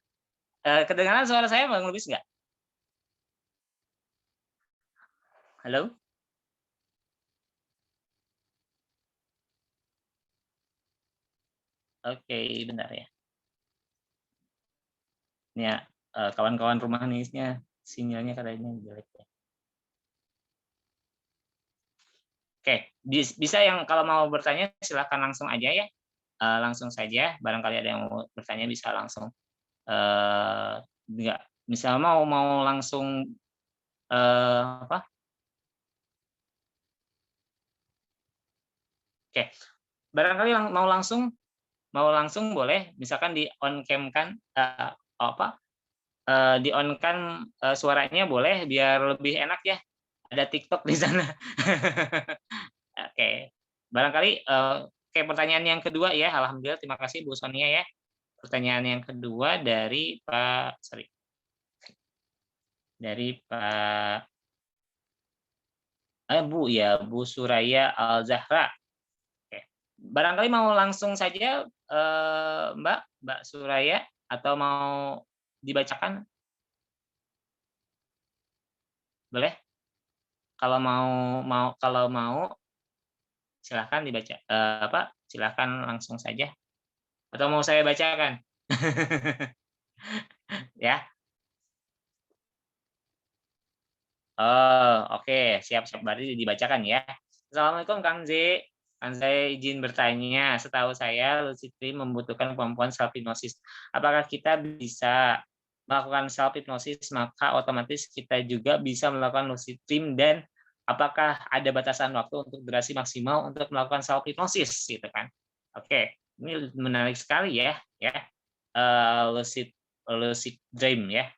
Kedengaran suara saya Bang Lubis nggak? Halo? Oke, bentar ya. Ini ya, kawan-kawan rumah nisnya sinyalnya katanya jelek ya. Oke, bisa yang kalau mau bertanya silakan langsung aja ya. Langsung saja, barangkali ada yang mau bertanya bisa langsung. Enggak, misalnya mau langsung apa? Oke, barangkali mau langsung boleh, misalkan di on cam kan di on kan suaranya boleh biar lebih enak ya. Ada TikTok di sana. Oke, barangkali kayak pertanyaan yang kedua ya, alhamdulillah terima kasih Bu Sonia ya. Pertanyaan yang kedua dari Bu Suraya Al-Zahra. Oke. Barangkali mau langsung saja Mbak Suraya atau mau dibacakan? Boleh? Kalau mau silahkan dibaca silahkan langsung saja. Atau mau saya bacakan? Ya. Oh, oke, siap berarti dibacakan ya. Assalamualaikum Kang Z. Saya izin bertanya, setahu saya lucid dream membutuhkan kemampuan self hipnosis. Apakah kita bisa melakukan self hipnosis maka otomatis kita juga bisa melakukan lucid dream, dan apakah ada batasan waktu untuk durasi maksimal untuk melakukan self hipnosis gitu kan? Oke, ini menarik sekali ya lucid dream ya.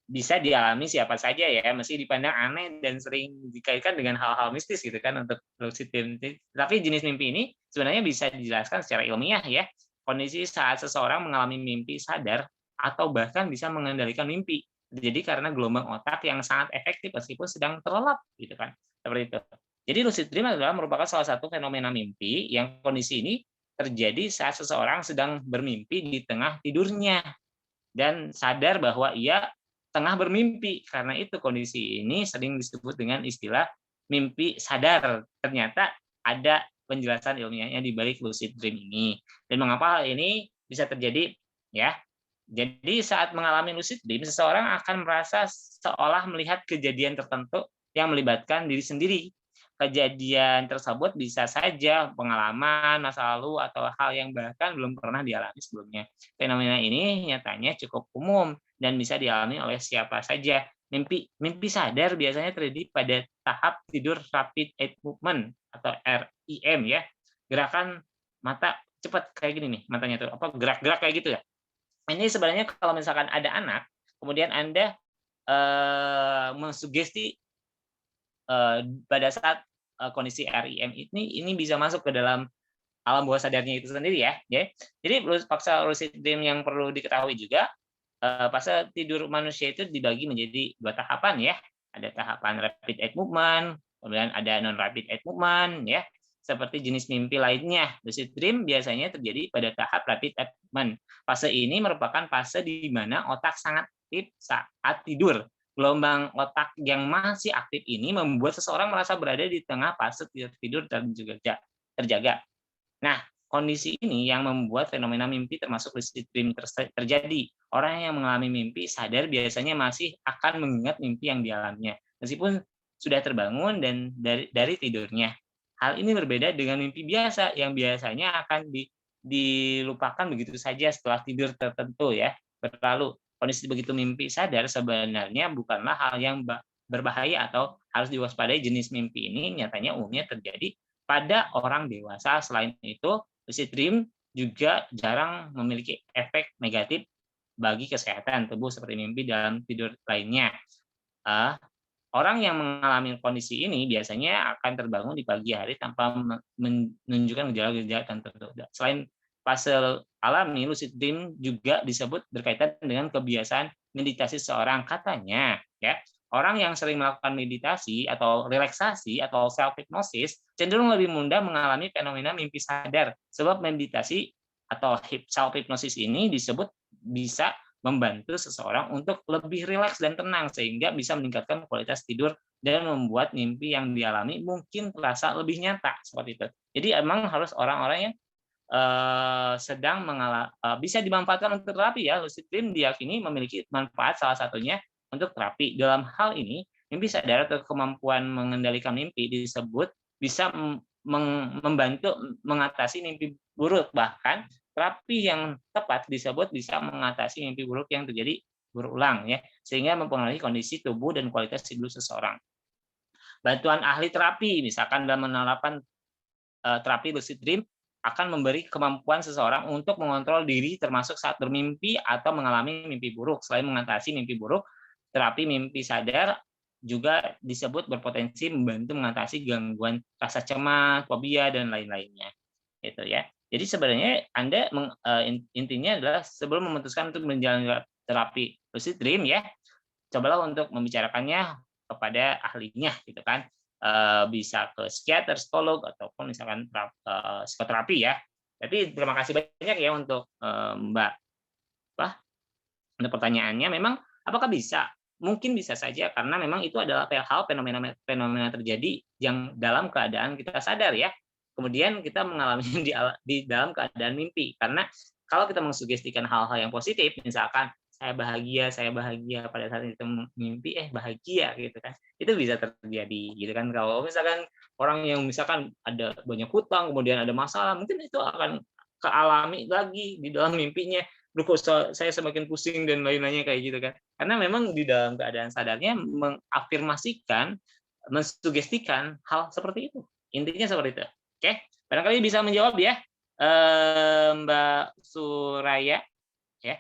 Bisa dialami siapa saja ya, meski dipandang aneh dan sering dikaitkan dengan hal-hal mistis gitu kan untuk lucid dream. Tapi jenis mimpi ini sebenarnya bisa dijelaskan secara ilmiah ya. Kondisi saat seseorang mengalami mimpi sadar atau bahkan bisa mengendalikan mimpi. Jadi karena gelombang otak yang sangat efektif meskipun sedang terlelap gitu kan. Seperti itu. Jadi lucid dream adalah merupakan salah satu fenomena mimpi yang kondisi ini terjadi saat seseorang sedang bermimpi di tengah tidurnya dan sadar bahwa ia tengah bermimpi. Karena itu kondisi ini sering disebut dengan istilah mimpi sadar. Ternyata ada penjelasan ilmiahnya di balik lucid dream ini. Dan mengapa hal ini bisa terjadi? Ya, jadi saat mengalami lucid dream, seseorang akan merasa seolah melihat kejadian tertentu yang melibatkan diri sendiri. Kejadian tersebut bisa saja pengalaman masa lalu atau hal yang bahkan belum pernah dialami sebelumnya. Fenomena ini nyatanya cukup umum dan bisa dialami oleh siapa saja. Mimpi sadar biasanya terjadi pada tahap tidur rapid eye movement atau REM ya. Gerakan mata cepat kayak gini nih, matanya tuh gerak-gerak kayak gitu ya. Ini sebenarnya kalau misalkan ada anak, kemudian Anda mensugesti pada saat kondisi REM ini bisa masuk ke dalam alam bawah sadarnya itu sendiri ya. Jadi fase lucid dream yang perlu diketahui juga, fase tidur manusia itu dibagi menjadi 2 tahapan ya. Ada tahapan rapid eye movement, kemudian ada non rapid eye movement ya. Seperti jenis mimpi lainnya, lucid dream biasanya terjadi pada tahap rapid eye movement. Fase ini merupakan fase di mana otak sangat aktif saat tidur. Gelombang otak yang masih aktif ini membuat seseorang merasa berada di tengah fase tidur dan juga terjaga. Nah, kondisi ini yang membuat fenomena mimpi termasuk lucid dream terjadi. orang yang mengalami mimpi sadar biasanya masih akan mengingat mimpi yang dialaminya, meskipun sudah terbangun dan dari tidurnya. Hal ini berbeda dengan mimpi biasa yang biasanya akan dilupakan begitu saja setelah tidur tertentu ya, berlalu. Kondisi begitu mimpi sadar sebenarnya bukanlah hal yang berbahaya atau harus diwaspadai. Jenis mimpi ini nyatanya umumnya terjadi pada orang dewasa. Selain itu, lucid dream juga jarang memiliki efek negatif bagi kesehatan tubuh seperti mimpi dalam tidur lainnya. Orang yang mengalami kondisi ini biasanya akan terbangun di pagi hari tanpa menunjukkan gejala-gejala tertentu. Selain fase alami, lucid dream juga disebut berkaitan dengan kebiasaan meditasi seseorang. Katanya, ya, orang yang sering melakukan meditasi atau relaksasi atau self hypnosis cenderung lebih mudah mengalami fenomena mimpi sadar. Sebab meditasi atau self hypnosis ini disebut bisa membantu seseorang untuk lebih rileks dan tenang sehingga bisa meningkatkan kualitas tidur dan membuat mimpi yang dialami mungkin terasa lebih nyata seperti itu. Jadi emang harus orang-orang yang sedang bisa dimanfaatkan untuk terapi ya. Lucid dream diyakini memiliki manfaat salah satunya untuk terapi. Dalam hal ini, mimpi sadar atau kemampuan mengendalikan mimpi disebut bisa membantu mengatasi mimpi buruk. Bahkan terapi yang tepat disebut bisa mengatasi mimpi buruk yang terjadi berulang ya, sehingga mempengaruhi kondisi tubuh dan kualitas tidur seseorang. Bantuan ahli terapi misalkan dalam menerapkan terapi lucid dream akan memberi kemampuan seseorang untuk mengontrol diri termasuk saat bermimpi atau mengalami mimpi buruk. Selain mengatasi mimpi buruk, terapi mimpi sadar juga disebut berpotensi membantu mengatasi gangguan rasa cemas, fobia, dan lain-lainnya. Itu ya. Jadi sebenarnya Anda intinya adalah sebelum memutuskan untuk menjalani terapi lucid dream ya, cobalah untuk membicarakannya kepada ahlinya gitu kan. Bisa ke psikiater, psikolog, ataupun misalkan psikoterapi ya. Tapi terima kasih banyak ya untuk Mbak untuk pertanyaannya. Memang apakah bisa? Mungkin bisa saja karena memang itu adalah hal fenomena terjadi yang dalam keadaan kita sadar ya. Kemudian kita mengalaminya di dalam keadaan mimpi. Karena kalau kita mensugestikan hal-hal yang positif, misalkan saya bahagia pada saat itu mimpi bahagia gitu kan, itu bisa terjadi gitu kan. Kalau misalkan orang yang misalkan ada banyak hutang kemudian ada masalah, mungkin itu akan kealami lagi di dalam mimpinya, kok saya semakin pusing dan lain-lainnya kayak gitu kan, karena memang di dalam keadaan sadarnya mengafirmasikan, mensugestikan hal seperti itu, intinya seperti itu. Oke, barangkali bisa menjawab ya Mbak Suraya ya.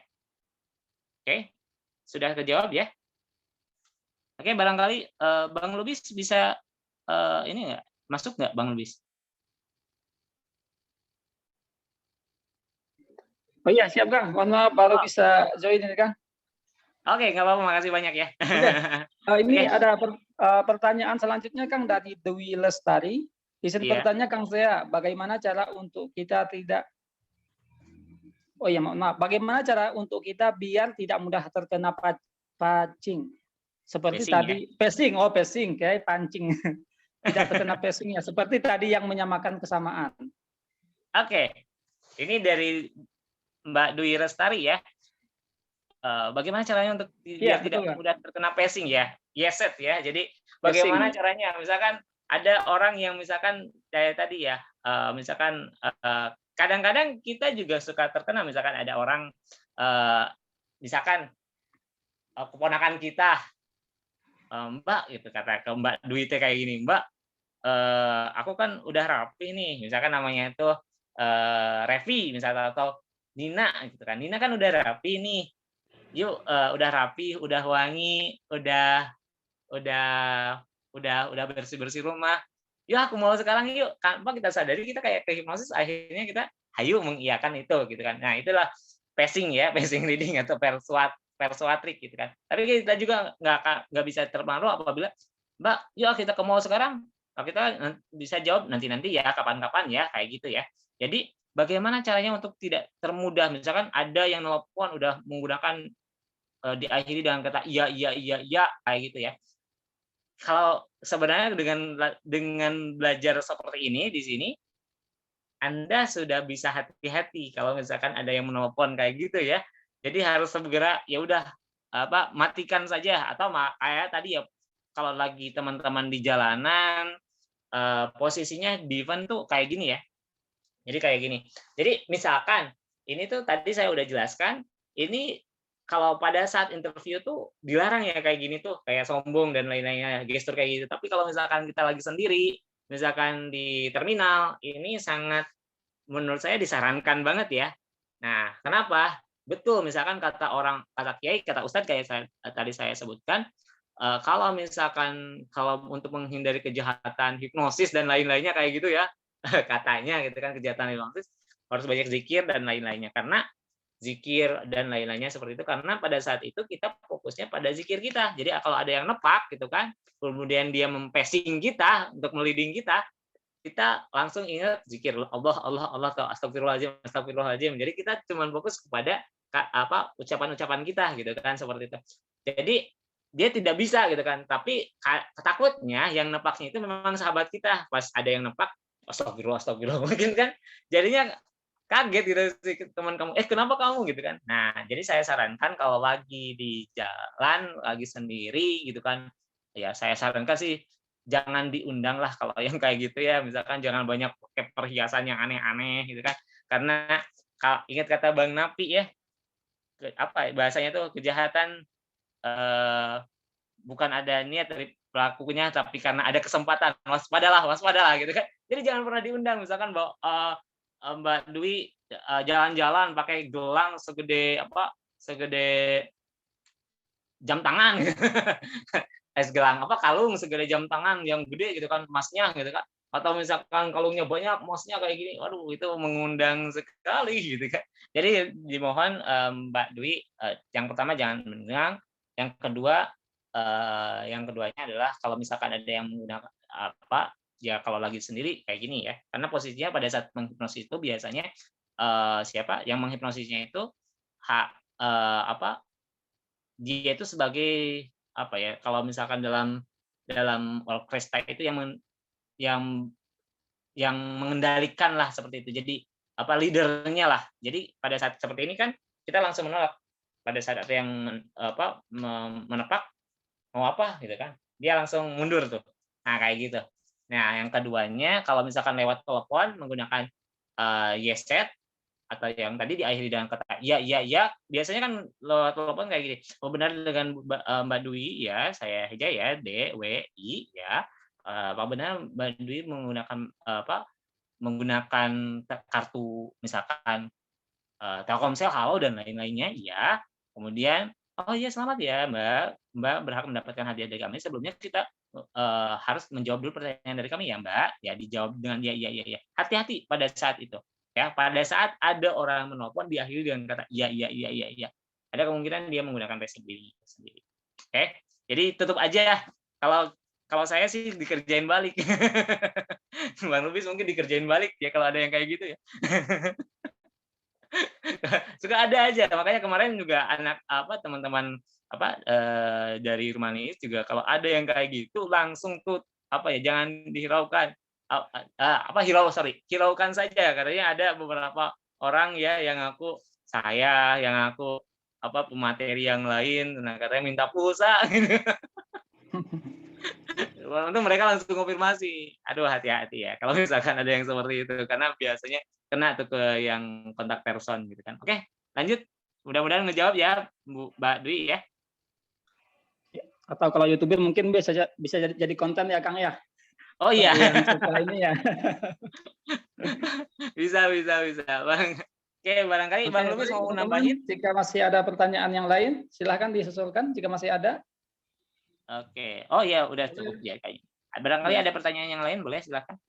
Oke, sudah terjawab ya. Oke, barangkali Bang Lubis bisa ini nggak masuk nggak Bang Lubis? Oh iya, siap Kang. Mohon maaf baru bisa join ini Kang. Oke, nggak apa-apa, makasih banyak ya. Ini ada pertanyaan selanjutnya Kang dari Dewi Lestari. Izin bertanya Kang saya, bagaimana cara untuk kita tidak bagaimana cara untuk kita biar tidak mudah terkena pancing? Seperti Passing, tadi passing kayak pancing. Tidak terkena passingnya, seperti tadi yang menyamakan kesamaan. Oke. Ini dari Mbak Dwi Lestari ya. Bagaimana caranya untuk biar tidak mudah terkena passing ya? Yeset ya. Jadi bagaimana caranya? Misalkan ada orang yang misalkan kayak tadi ya, misalkan kadang-kadang kita juga suka terkena, misalkan ada orang, misalkan keponakan kita, Mbak, gitu kata ke Mbak Dwi kayak gini, Mbak, aku kan udah rapi nih, misalkan namanya itu Revi, misalnya atau Nina, gitu kan, Nina kan udah rapi nih, yuk udah rapi, udah wangi, udah bersih-bersih rumah. Ya aku mau sekarang yuk, tanpa kita sadari kita kayak kehipnosis, akhirnya kita hayu mengiyakan itu gitu kan. Nah, itulah passing ya, passing reading atau persuatrik gitu kan. Tapi kita juga nggak bisa terpengaruh apabila Mbak, yuk kita ke mall sekarang. Kita bisa jawab nanti ya, kapan-kapan ya, kayak gitu ya. Jadi bagaimana caranya untuk tidak termudah, misalkan ada yang nelpon udah menggunakan diakhiri dengan kata iya kayak gitu ya. Kalau sebenarnya dengan belajar seperti ini di sini, Anda sudah bisa hati-hati kalau misalkan ada yang menelpon kayak gitu ya. Jadi harus segera ya udah matikan saja atau kayak tadi ya kalau lagi teman-teman di jalanan posisinya di event tuh kayak gini ya. Jadi kayak gini. Jadi misalkan ini tuh tadi saya udah jelaskan, ini kalau pada saat interview tuh dilarang ya kayak gini tuh, kayak sombong dan lain-lainnya, gestur kayak gitu. Tapi kalau misalkan kita lagi sendiri, misalkan di terminal, ini sangat menurut saya disarankan banget ya. Nah, kenapa? Betul, misalkan kata kiai, kata ustadz kayak tadi saya sebutkan, kalau misalkan kalau untuk menghindari kejahatan hipnosis dan lain-lainnya kayak gitu ya, katanya gitu kan kejahatan hipnosis harus banyak zikir dan lain-lainnya karena zikir dan lain-lainnya seperti itu karena pada saat itu kita fokusnya pada zikir kita. Jadi kalau ada yang nepak gitu kan, kemudian dia mempesing kita untuk meliding kita langsung ingat zikir Allah Allah Allah atau astagfirullahaladzim astagfirullahaladzim. Jadi kita cuma fokus kepada ucapan-ucapan kita gitu kan seperti itu. Jadi dia tidak bisa gitu kan. Tapi takutnya yang nepaknya itu memang sahabat kita. Pas ada yang nepak astagfirullah astagfirullah mungkin kan jadinya kaget gitu sih teman kamu, kenapa kamu gitu kan. Nah, jadi saya sarankan kalau lagi di jalan, lagi sendiri gitu kan, ya saya sarankan sih jangan diundang lah kalau yang kayak gitu ya, misalkan jangan banyak pakai perhiasan yang aneh-aneh gitu kan. Karena ingat kata Bang Napi ya, bahasanya tuh kejahatan bukan ada niat dari pelakunya tapi karena ada kesempatan, waspadalah gitu kan. Jadi jangan pernah diundang misalkan Mbak Dwi jalan-jalan pakai gelang segede jam tangan gelang kalung segede jam tangan yang gede gitu kan emasnya gitu kan, atau misalkan kalungnya banyak emasnya kayak gini, waduh itu mengundang sekali gitu kan. Jadi dimohon Mbak Dwi yang pertama jangan mengundang, yang keduanya adalah kalau misalkan ada yang menggunakan ya kalau lagi sendiri kayak gini ya, karena posisinya pada saat menghipnosis itu biasanya siapa yang menghipnosisnya itu dia itu sebagai kalau misalkan dalam orkestra itu yang mengendalikan lah seperti itu, jadi leadernya lah. Jadi pada saat seperti ini kan kita langsung menolak pada saat ada yang menepak mau apa gitu kan, dia langsung mundur tuh. Nah kayak gitu. Nah, yang keduanya kalau misalkan lewat telepon menggunakan yes chat atau yang tadi diakhiri dengan kata ya, biasanya kan lewat telepon kayak gini. Oh benar dengan Mbak Dwi ya, saya aja ya DWI ya. Apa benar Mbak Dwi menggunakan kartu misalkan Telkomsel halo dan lain-lainnya ya. Kemudian oh iya selamat ya Mbak berhak mendapatkan hadiah dari kami. Sebelumnya kita harus menjawab dulu pertanyaan dari kami ya Mbak. Ya dijawab dengan ya. Hati-hati pada saat itu. Ya, pada saat ada orang menelpon diakhiri dengan kata ya. Ada kemungkinan dia menggunakan resipi sendiri. Oke. Jadi tutup aja. Kalau saya sih dikerjain balik. Bang Lubis mungkin dikerjain balik ya kalau ada yang kayak gitu ya. Suka ada aja, makanya kemarin juga teman-teman dari Rumah Niis juga kalau ada yang kayak gitu langsung tuh jangan dihiraukan hiraukan saja, katanya ada beberapa orang ya yang aku pemateri yang lain, nah katanya minta pulsa gitu. Untuk mereka langsung konfirmasi, aduh hati-hati ya kalau misalkan ada yang seperti itu karena biasanya kena tuh ke yang kontak person gitu kan. Oke, lanjut. Mudah-mudahan ngejawab ya Mbak Dwi ya. Atau kalau YouTuber mungkin bisa jadi konten ya Kang ya. Oh iya. Ini ya. bisa Bang. Oke, barangkali Bang Lubis mau nambahin. Jika masih ada pertanyaan yang lain, silahkan disusulkan jika masih ada. Oke. Oh iya, udah cukup ya kayaknya. Barangkali ada pertanyaan yang lain, boleh silakan.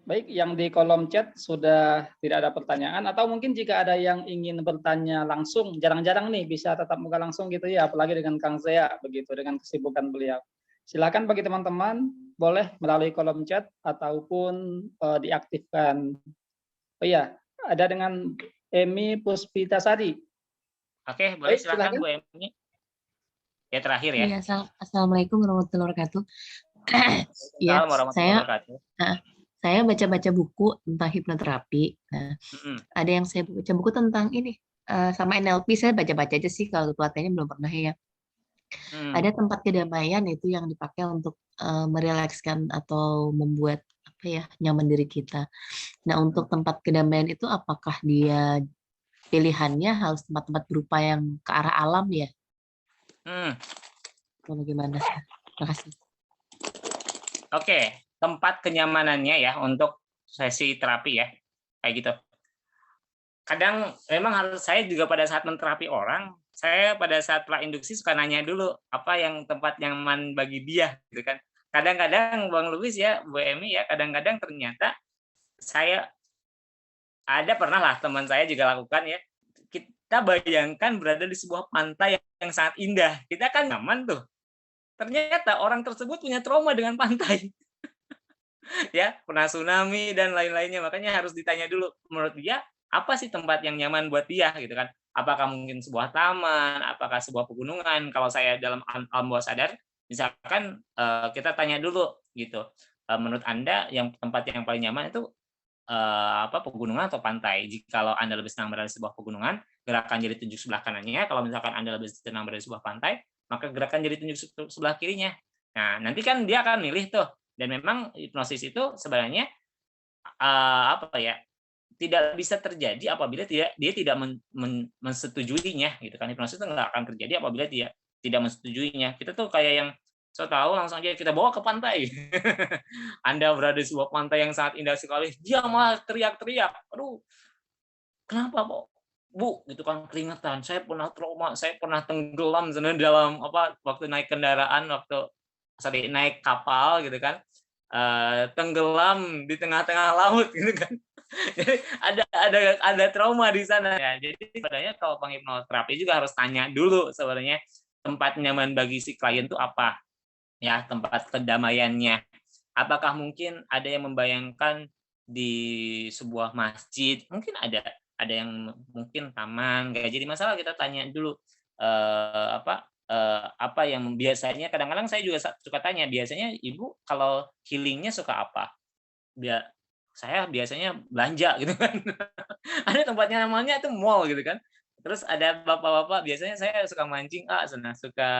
Baik, yang di kolom chat sudah tidak ada pertanyaan, atau mungkin jika ada yang ingin bertanya langsung, jarang-jarang nih bisa tatap muka langsung gitu ya, apalagi dengan Kang Zea begitu dengan kesibukan beliau. Silakan bagi teman-teman boleh melalui kolom chat ataupun diaktifkan. Oh iya, ada dengan Emi Puspitasari. Oke, boleh silakan Bu Emi. Ya terakhir ya. Ya, Assalamualaikum warahmatullahi wabarakatuh. Ya, saya baca-baca buku tentang hipnoterapi. Nah, ada yang saya baca buku tentang ini sama NLP saya baca-baca aja sih, kalau pelatihannya belum pernah ya. Ada tempat kedamaian itu yang dipakai untuk merilekskan atau membuat apa ya, nyaman diri kita. Nah, untuk tempat kedamaian itu apakah dia pilihannya harus tempat-tempat berupa yang ke arah alam ya? Atau bagaimana? Terima kasih. Oke, tempat kenyamanannya ya untuk sesi terapi ya, kayak gitu. Kadang memang harus, saya juga pada saat menterapi orang, saya pada saat prainduksi suka nanya dulu apa yang tempat nyaman bagi dia, gitu kan. Kadang-kadang Bang Lubis ya, Bu Emi ya, kadang-kadang ternyata saya pernah lah teman saya juga lakukan ya. Kita bayangkan berada di sebuah pantai yang sangat indah, kita kan nyaman tuh. Ternyata orang tersebut punya trauma dengan pantai. Ya, pernah tsunami dan lain-lainnya, makanya harus ditanya dulu menurut dia apa sih tempat yang nyaman buat dia gitu kan. Apakah mungkin sebuah taman, apakah sebuah pegunungan. Kalau saya dalam alam bawah sadar, misalkan kita tanya dulu gitu, menurut Anda yang tempat yang paling nyaman itu pegunungan atau pantai. Jikalau Anda lebih senang berada di sebuah pegunungan, gerakan jari tunjuk sebelah kanannya. Kalau misalkan Anda lebih senang berada di sebuah pantai, maka gerakan jari tunjuk sebelah kirinya. Nah, nanti kan dia akan milih tuh. Dan memang hipnosis itu sebenarnya tidak bisa terjadi apabila dia tidak mensetujuinya gitu kan. Hipnosis itu nggak akan terjadi apabila dia tidak mensetujuinya. Kita tuh kayak yang so tahu langsung aja kita bawa ke pantai. Anda berada di sebuah pantai yang sangat indah sekali, dia malah teriak-teriak. Aduh, kenapa Bu? Gitu kan, keringetan. Saya pernah trauma, saya pernah tenggelam sebenarnya dalam waktu naik kendaraan, naik kapal gitu kan, tenggelam di tengah-tengah laut gitu kan. Jadi ada trauma di sana ya. Jadi sebenarnya kalau penghipnoterapi juga harus tanya dulu sebenarnya tempat nyaman bagi si klien itu apa ya, tempat kedamaiannya. Apakah mungkin ada yang membayangkan di sebuah masjid, mungkin ada yang mungkin taman, nggak jadi masalah kita tanya dulu apa yang biasanya. Kadang-kadang saya juga suka tanya, biasanya Ibu kalau healingnya suka apa? Saya biasanya belanja gitu kan. Ada tempatnya namanya itu mall gitu kan. Terus ada bapak-bapak, biasanya saya suka mancing, suka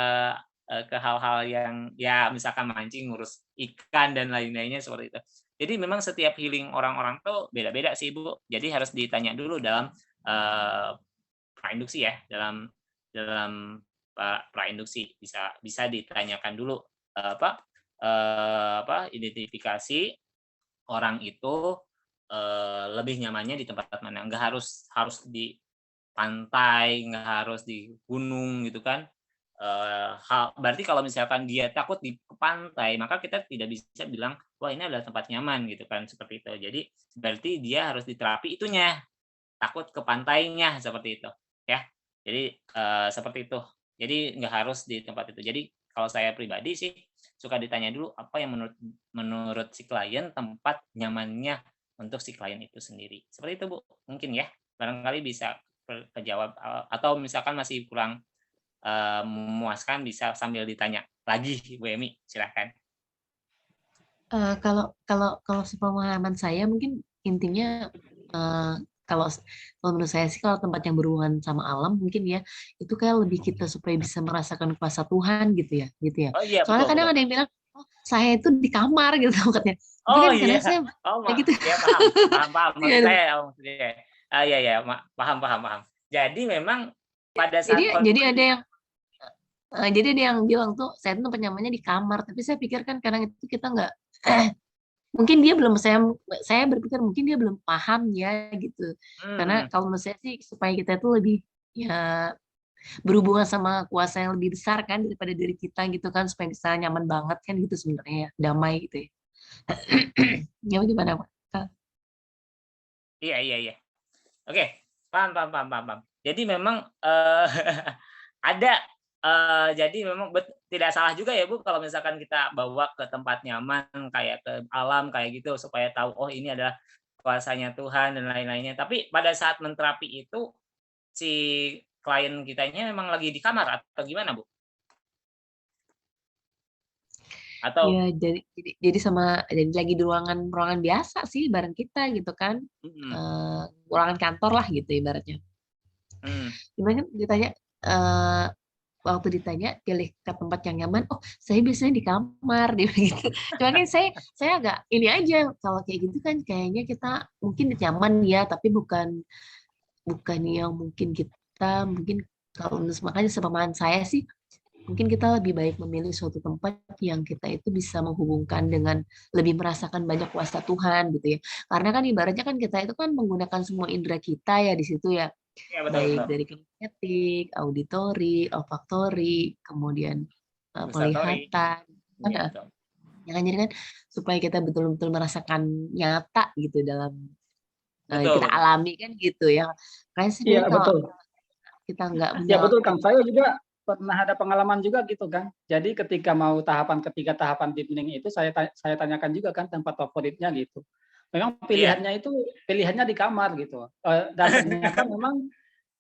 ke hal-hal yang ya misalkan mancing, ngurus ikan dan lain-lainnya seperti itu. Jadi memang setiap healing orang-orang tuh beda-beda sih Bu. Jadi harus ditanya dulu dalam prainduksi ya, dalam prainduksi bisa ditanyakan dulu identifikasi orang itu lebih nyamannya di tempat mana. Nggak harus di pantai, nggak harus di gunung gitu kan. Berarti kalau misalkan dia takut di pantai, maka kita tidak bisa bilang wah ini adalah tempat nyaman gitu kan, seperti itu. Jadi berarti dia harus diterapi itunya, takut ke pantainya seperti itu ya. Jadi seperti itu. Jadi nggak harus di tempat itu. Jadi kalau saya pribadi sih suka ditanya dulu apa yang menurut si klien tempat nyamannya untuk si klien itu sendiri. Seperti itu Bu, mungkin ya. Barangkali bisa terjawab, atau misalkan masih kurang memuaskan bisa sambil ditanya lagi Bu Emi, silahkan. Kalau sepemahaman saya mungkin intinya kalau menurut saya sih kalau tempat yang berhubungan sama alam mungkin ya itu kayak lebih kita supaya bisa merasakan kuasa Tuhan gitu ya. Oh iya, Soalnya betul, kadang ada yang bilang oh saya itu di kamar gitu maksudnya. Oh kan iya. kadang saya gitu. Ya paham. Maksud saya iya, paham. Jadi memang pada saat jadi ada yang bilang tuh saya tuh penyamannya di kamar, tapi saya pikir kan kadang itu kita nggak mungkin dia belum, saya berpikir mungkin dia belum paham ya gitu. Karena kalau menurut saya sih supaya kita itu lebih ya berhubungan sama kuasa yang lebih besar kan daripada diri kita gitu kan, supaya bisa nyaman banget kan gitu sebenarnya ya, damai gitu ya. Ya gimana Pak? Iya. Oke, paham. Jadi memang ada jadi memang tidak salah juga ya Bu kalau misalkan kita bawa ke tempat nyaman kayak ke alam kayak gitu supaya tahu oh ini adalah kuasanya Tuhan dan lain-lainnya. Tapi pada saat menterapi itu si klien kitanya memang lagi di kamar atau gimana Bu? Atau ya jadi lagi di ruangan biasa sih bareng kita gitu kan. Ruangan kantor lah gitu ibaratnya. Gimana ditanya, waktu ditanya pilih ke tempat yang nyaman, oh saya biasanya di kamar dia bilang gitu. Cuma kan saya agak ini aja kalau kayak gitu kan kayaknya kita mungkin nyaman ya, tapi bukan yang mungkin kita mungkin kalau makanya sepamaan saya sih mungkin kita lebih baik memilih suatu tempat yang kita itu bisa menghubungkan dengan lebih merasakan banyak kuasa Tuhan gitu ya. Karena kan ibaratnya kan kita itu kan menggunakan semua indera kita ya di situ ya. Ya, betul, Baik betul. dari kinestetik, auditori, olfaktori, kemudian Gustatori. penglihatan. Iya, betul. Ya kan jadi kan supaya kita betul-betul merasakan nyata gitu dalam Betul, kita betul. alami kan gitu ya. Kayak sih Iya, kalau betul. kita nggak Ya betul menjalankan Kang, saya juga pernah ada pengalaman juga gitu Kang. Jadi ketika mau tahapan ketiga, tahapan deepening itu saya tanyakan juga kan tempat favoritnya gitu. Memang pilihannya itu pilihannya di kamar gitu. Dan ternyata memang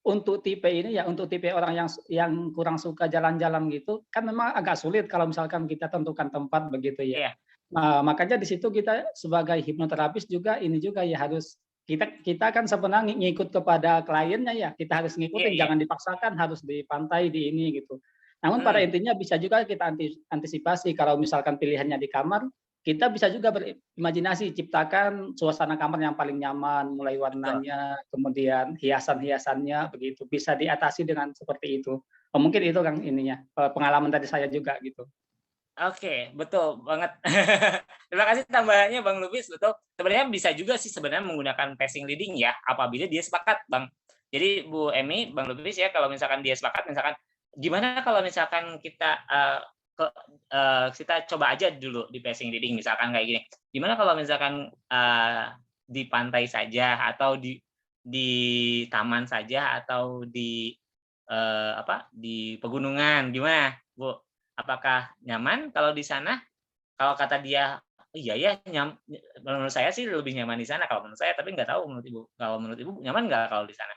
untuk tipe ini ya, untuk tipe orang yang kurang suka jalan-jalan gitu, kan memang agak sulit kalau misalkan kita tentukan tempat begitu ya. Iya. Nah, makanya di situ kita sebagai hipnoterapis juga ini juga ya harus kita kan sebenarnya ngikut kepada kliennya ya, kita harus ngikutin, Iya. jangan dipaksakan harus di pantai di ini gitu. Namun pada intinya bisa juga kita antisipasi kalau misalkan pilihannya di kamar, kita bisa juga berimajinasi ciptakan suasana kamar yang paling nyaman, mulai warnanya, kemudian hiasan-hiasannya begitu, bisa diatasi dengan seperti itu. Mungkin itu Kang ininya, pengalaman dari saya juga gitu. Oke, betul banget. Terima kasih tambahannya Bang Lubis, betul. Sebenarnya bisa juga sih sebenarnya menggunakan passing leading ya, apabila dia sepakat, Bang. Jadi Bu Emi, Bang Lubis ya, kalau misalkan dia sepakat, misalkan gimana kalau misalkan kita kita coba aja dulu di passing leading, misalkan kayak gini. Gimana kalau misalkan di pantai saja atau di taman saja atau di di pegunungan, gimana, Bu? Apakah nyaman kalau di sana? Kalau kata dia, iya ya, menurut saya sih lebih nyaman di sana kalau menurut saya, tapi nggak tahu menurut Ibu. Kalau menurut Ibu nyaman nggak kalau di sana?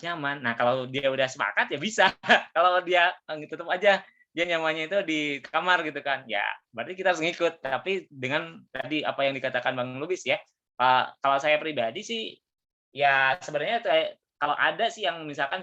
Nyaman. Nah, kalau dia udah sepakat ya bisa. Kalau dia tutup aja, dia nyamannya itu di kamar gitu kan. Ya, berarti kita harus ngikut. Tapi dengan tadi apa yang dikatakan Bang Lubis ya, kalau saya pribadi sih, ya sebenarnya kalau ada sih yang misalkan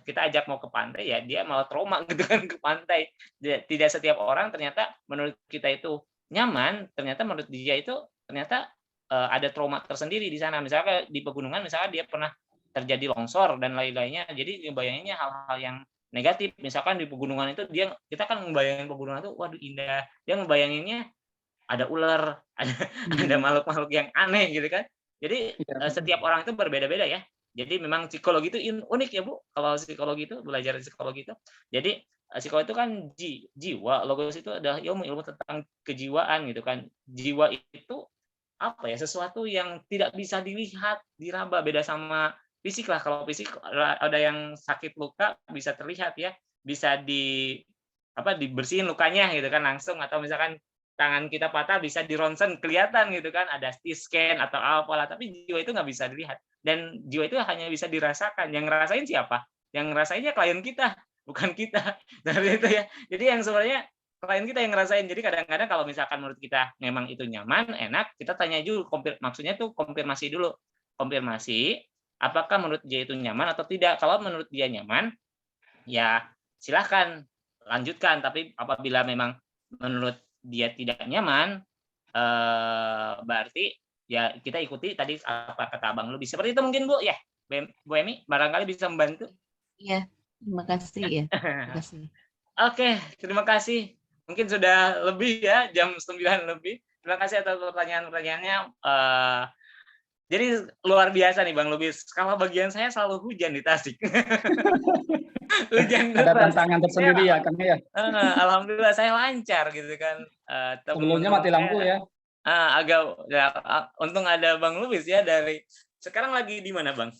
kita ajak mau ke pantai ya dia malah trauma gitu kan ke pantai. Tidak setiap orang ternyata menurut kita itu nyaman, ternyata menurut dia itu ternyata ada trauma tersendiri di sana. Misalnya di pegunungan misalnya dia pernah terjadi longsor dan lain-lainnya. Jadi ngebayanginnya hal-hal yang negatif. Misalkan di pegunungan itu kita kan ngebayangin pegunungan itu waduh indah. Dia ngebayanginnya ada ular, ada makhluk-makhluk yang aneh gitu kan. Jadi setiap orang itu berbeda-beda ya. Jadi memang psikologi itu unik ya Bu. Kalau psikologi itu belajar psikologi itu. Jadi psikologi itu kan jiwa. Logos itu adalah ilmu tentang kejiwaan gitu kan. Jiwa itu apa ya? Sesuatu yang tidak bisa dilihat, diraba, beda sama fisik lah. Kalau fisik ada yang sakit luka bisa terlihat ya. Bisa dibersihin lukanya gitu kan langsung, atau misalkan tangan kita patah bisa dironsen kelihatan gitu kan, ada CT scan atau apalah, tapi jiwa itu nggak bisa dilihat dan jiwa itu hanya bisa dirasakan. Yang ngerasain siapa? Yang ngerasainnya klien kita, bukan kita. Seperti itu ya. Jadi yang sebenarnya klien kita yang ngerasain. Jadi kadang-kadang kalau misalkan menurut kita memang itu nyaman, enak, kita tanya dulu, maksudnya tuh konfirmasi dulu. Konfirmasi apakah menurut dia itu nyaman atau tidak. Kalau menurut dia nyaman, ya silahkan lanjutkan. Tapi apabila memang menurut dia tidak nyaman, berarti ya kita ikuti tadi apa kata Abang Lubis. Seperti itu mungkin Bu ya, Bu Emi, barangkali bisa membantu. Iya, terima kasih ya. Terima kasih. Oke, terima kasih. Mungkin sudah lebih ya, jam 9 lebih. Terima kasih atas pertanyaan-pertanyaannya. Jadi luar biasa nih Bang Lubis. Kalau bagian saya selalu hujan di Tasik. Hujan ada deras. tantangan tersendiri ya Kang ya. Alhamdulillah saya lancar gitu kan. Sebelumnya mati lampu ya. Agak ya, untung ada Bang Lubis ya dari. Sekarang lagi di mana Bang?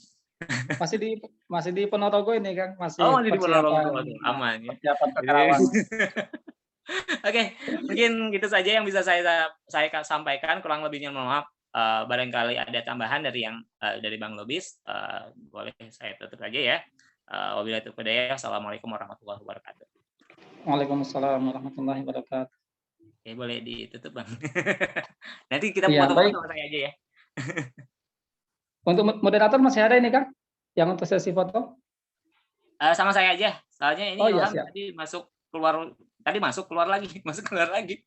masih di Ponorogo ini Kang, masih di Ponorogo, aman ya. Persiapan ke Karawang. Oke, mungkin gitu saja yang bisa saya sampaikan. Kurang lebihnya mohon maaf. Barangkali ada tambahan dari Bang Lubis, boleh saya tutup aja ya. Wabillahi taufiq wal hidayah. Assalamualaikum warahmatullahi wabarakatuh. Waalaikumsalam warahmatullahi wabarakatuh. Oke, boleh ditutup Bang. Nanti kita foto-foto sama saya aja ya. Untuk moderator masih ada ini Kang? Yang untuk sesi foto? Sama saya aja. Soalnya ini Oh iya, Ilham siap. tadi masuk keluar lagi, masuk keluar lagi.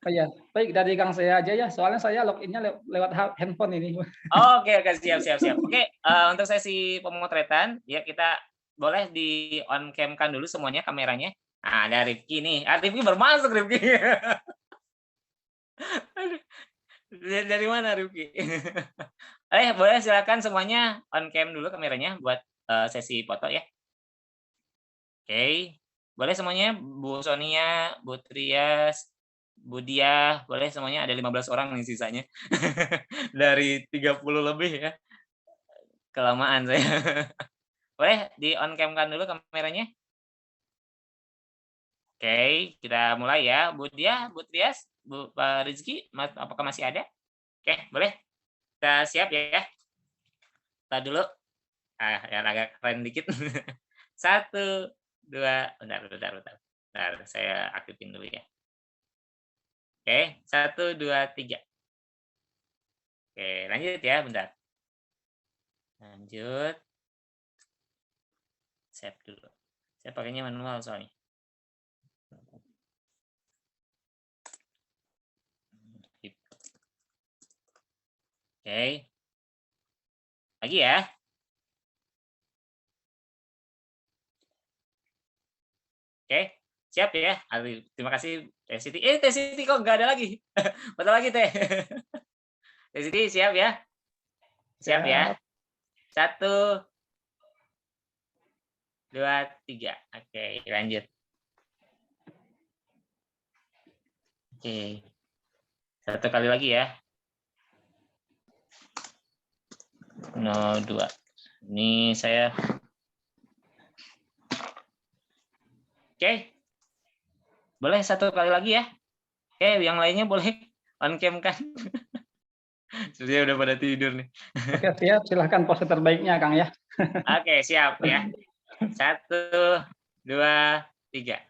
Oh iya, baik dari Kang saya aja ya. Soalnya saya loginnya lewat handphone ini. Oke, siap. Oke, untuk sesi pemotretan ya kita boleh di on cam-kan dulu semuanya kameranya. Nah, ada Rifki nih. Rifki baru masuk Rifki. Aduh, dari mana Rifki? Boleh silakan semuanya on cam dulu kameranya buat sesi foto ya. Oke, boleh semuanya Bu Sonia, Bu Trias, Bu Diah, boleh semuanya, ada 15 orang nih sisanya. Dari 30 lebih ya. Kelamaan saya. Boleh di on cam-kan dulu kameranya. Oke, kita mulai ya. Bu Diah, Bu Trias, Pak Rizky, apakah masih ada? Oke, boleh. Kita siap ya. Kita dulu. Yang agak keren dikit. 1, 2, bentar, saya aktifin dulu ya. Oke, 1, 2, 3. Oke, lanjut ya, bentar. Lanjut. Save dulu. Saya pakainya manual soalnya. Oke. Lagi ya. Oke, siap ya. Terima kasih Teh Siti. Teh Siti kok nggak ada lagi? Betul lagi Teh. Teh Siti siap ya? Siap ya? 1, 2, 3. Oke, lanjut. Oke. 1 kali lagi ya. 0, 2. Ini saya. Oke. Boleh 1 kali lagi ya. Oke, yang lainnya boleh on cam kan. Sudah udah pada tidur nih. Oke, siap. Silahkan pose terbaiknya, Kang ya. Oke, siap ya. 1, 2, 3.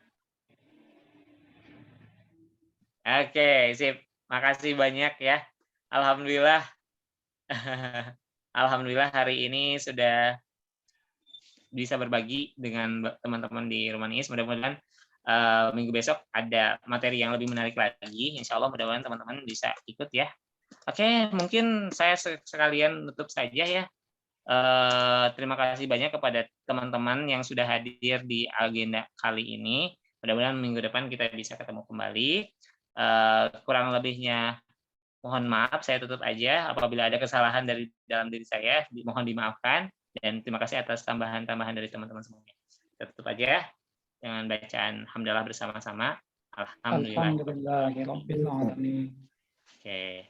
Oke, sip. Makasih banyak ya. Alhamdulillah. Alhamdulillah hari ini sudah bisa berbagi dengan teman-teman di Rumah Niis. Mudah-mudahan minggu besok ada materi yang lebih menarik lagi. Insya Allah mudah-mudahan teman-teman bisa ikut ya. Oke, mungkin saya sekalian tutup saja ya. Terima kasih banyak kepada teman-teman yang sudah hadir di agenda kali ini. Mudah-mudahan minggu depan kita bisa ketemu kembali. Kurang lebihnya mohon maaf, saya tutup aja. Apabila ada kesalahan dari dalam diri saya, mohon dimaafkan. Dan terima kasih atas tambahan-tambahan dari teman-teman semuanya. Kita tutup aja dengan bacaan hamdalah bersama-sama. Alhamdulillah. Oke.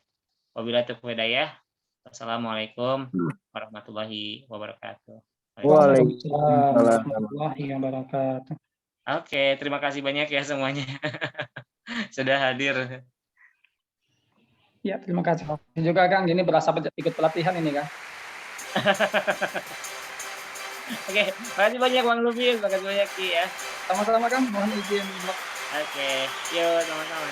Wabillahi taufiq hidayah. Wassalamualaikum warahmatullahi wabarakatuh. Waalaikumsalam warahmatullahi wabarakatuh. Oke, terima kasih banyak ya semuanya. Sudah hadir. Ya, terima kasih juga Kang. Ini berasa ikut pelatihan ini Kang. Oke, makasih banyak Bang Lubis, makasih banyak Ki ya. Sama-sama Kang, mohon izin. Oke, yuk sama-sama.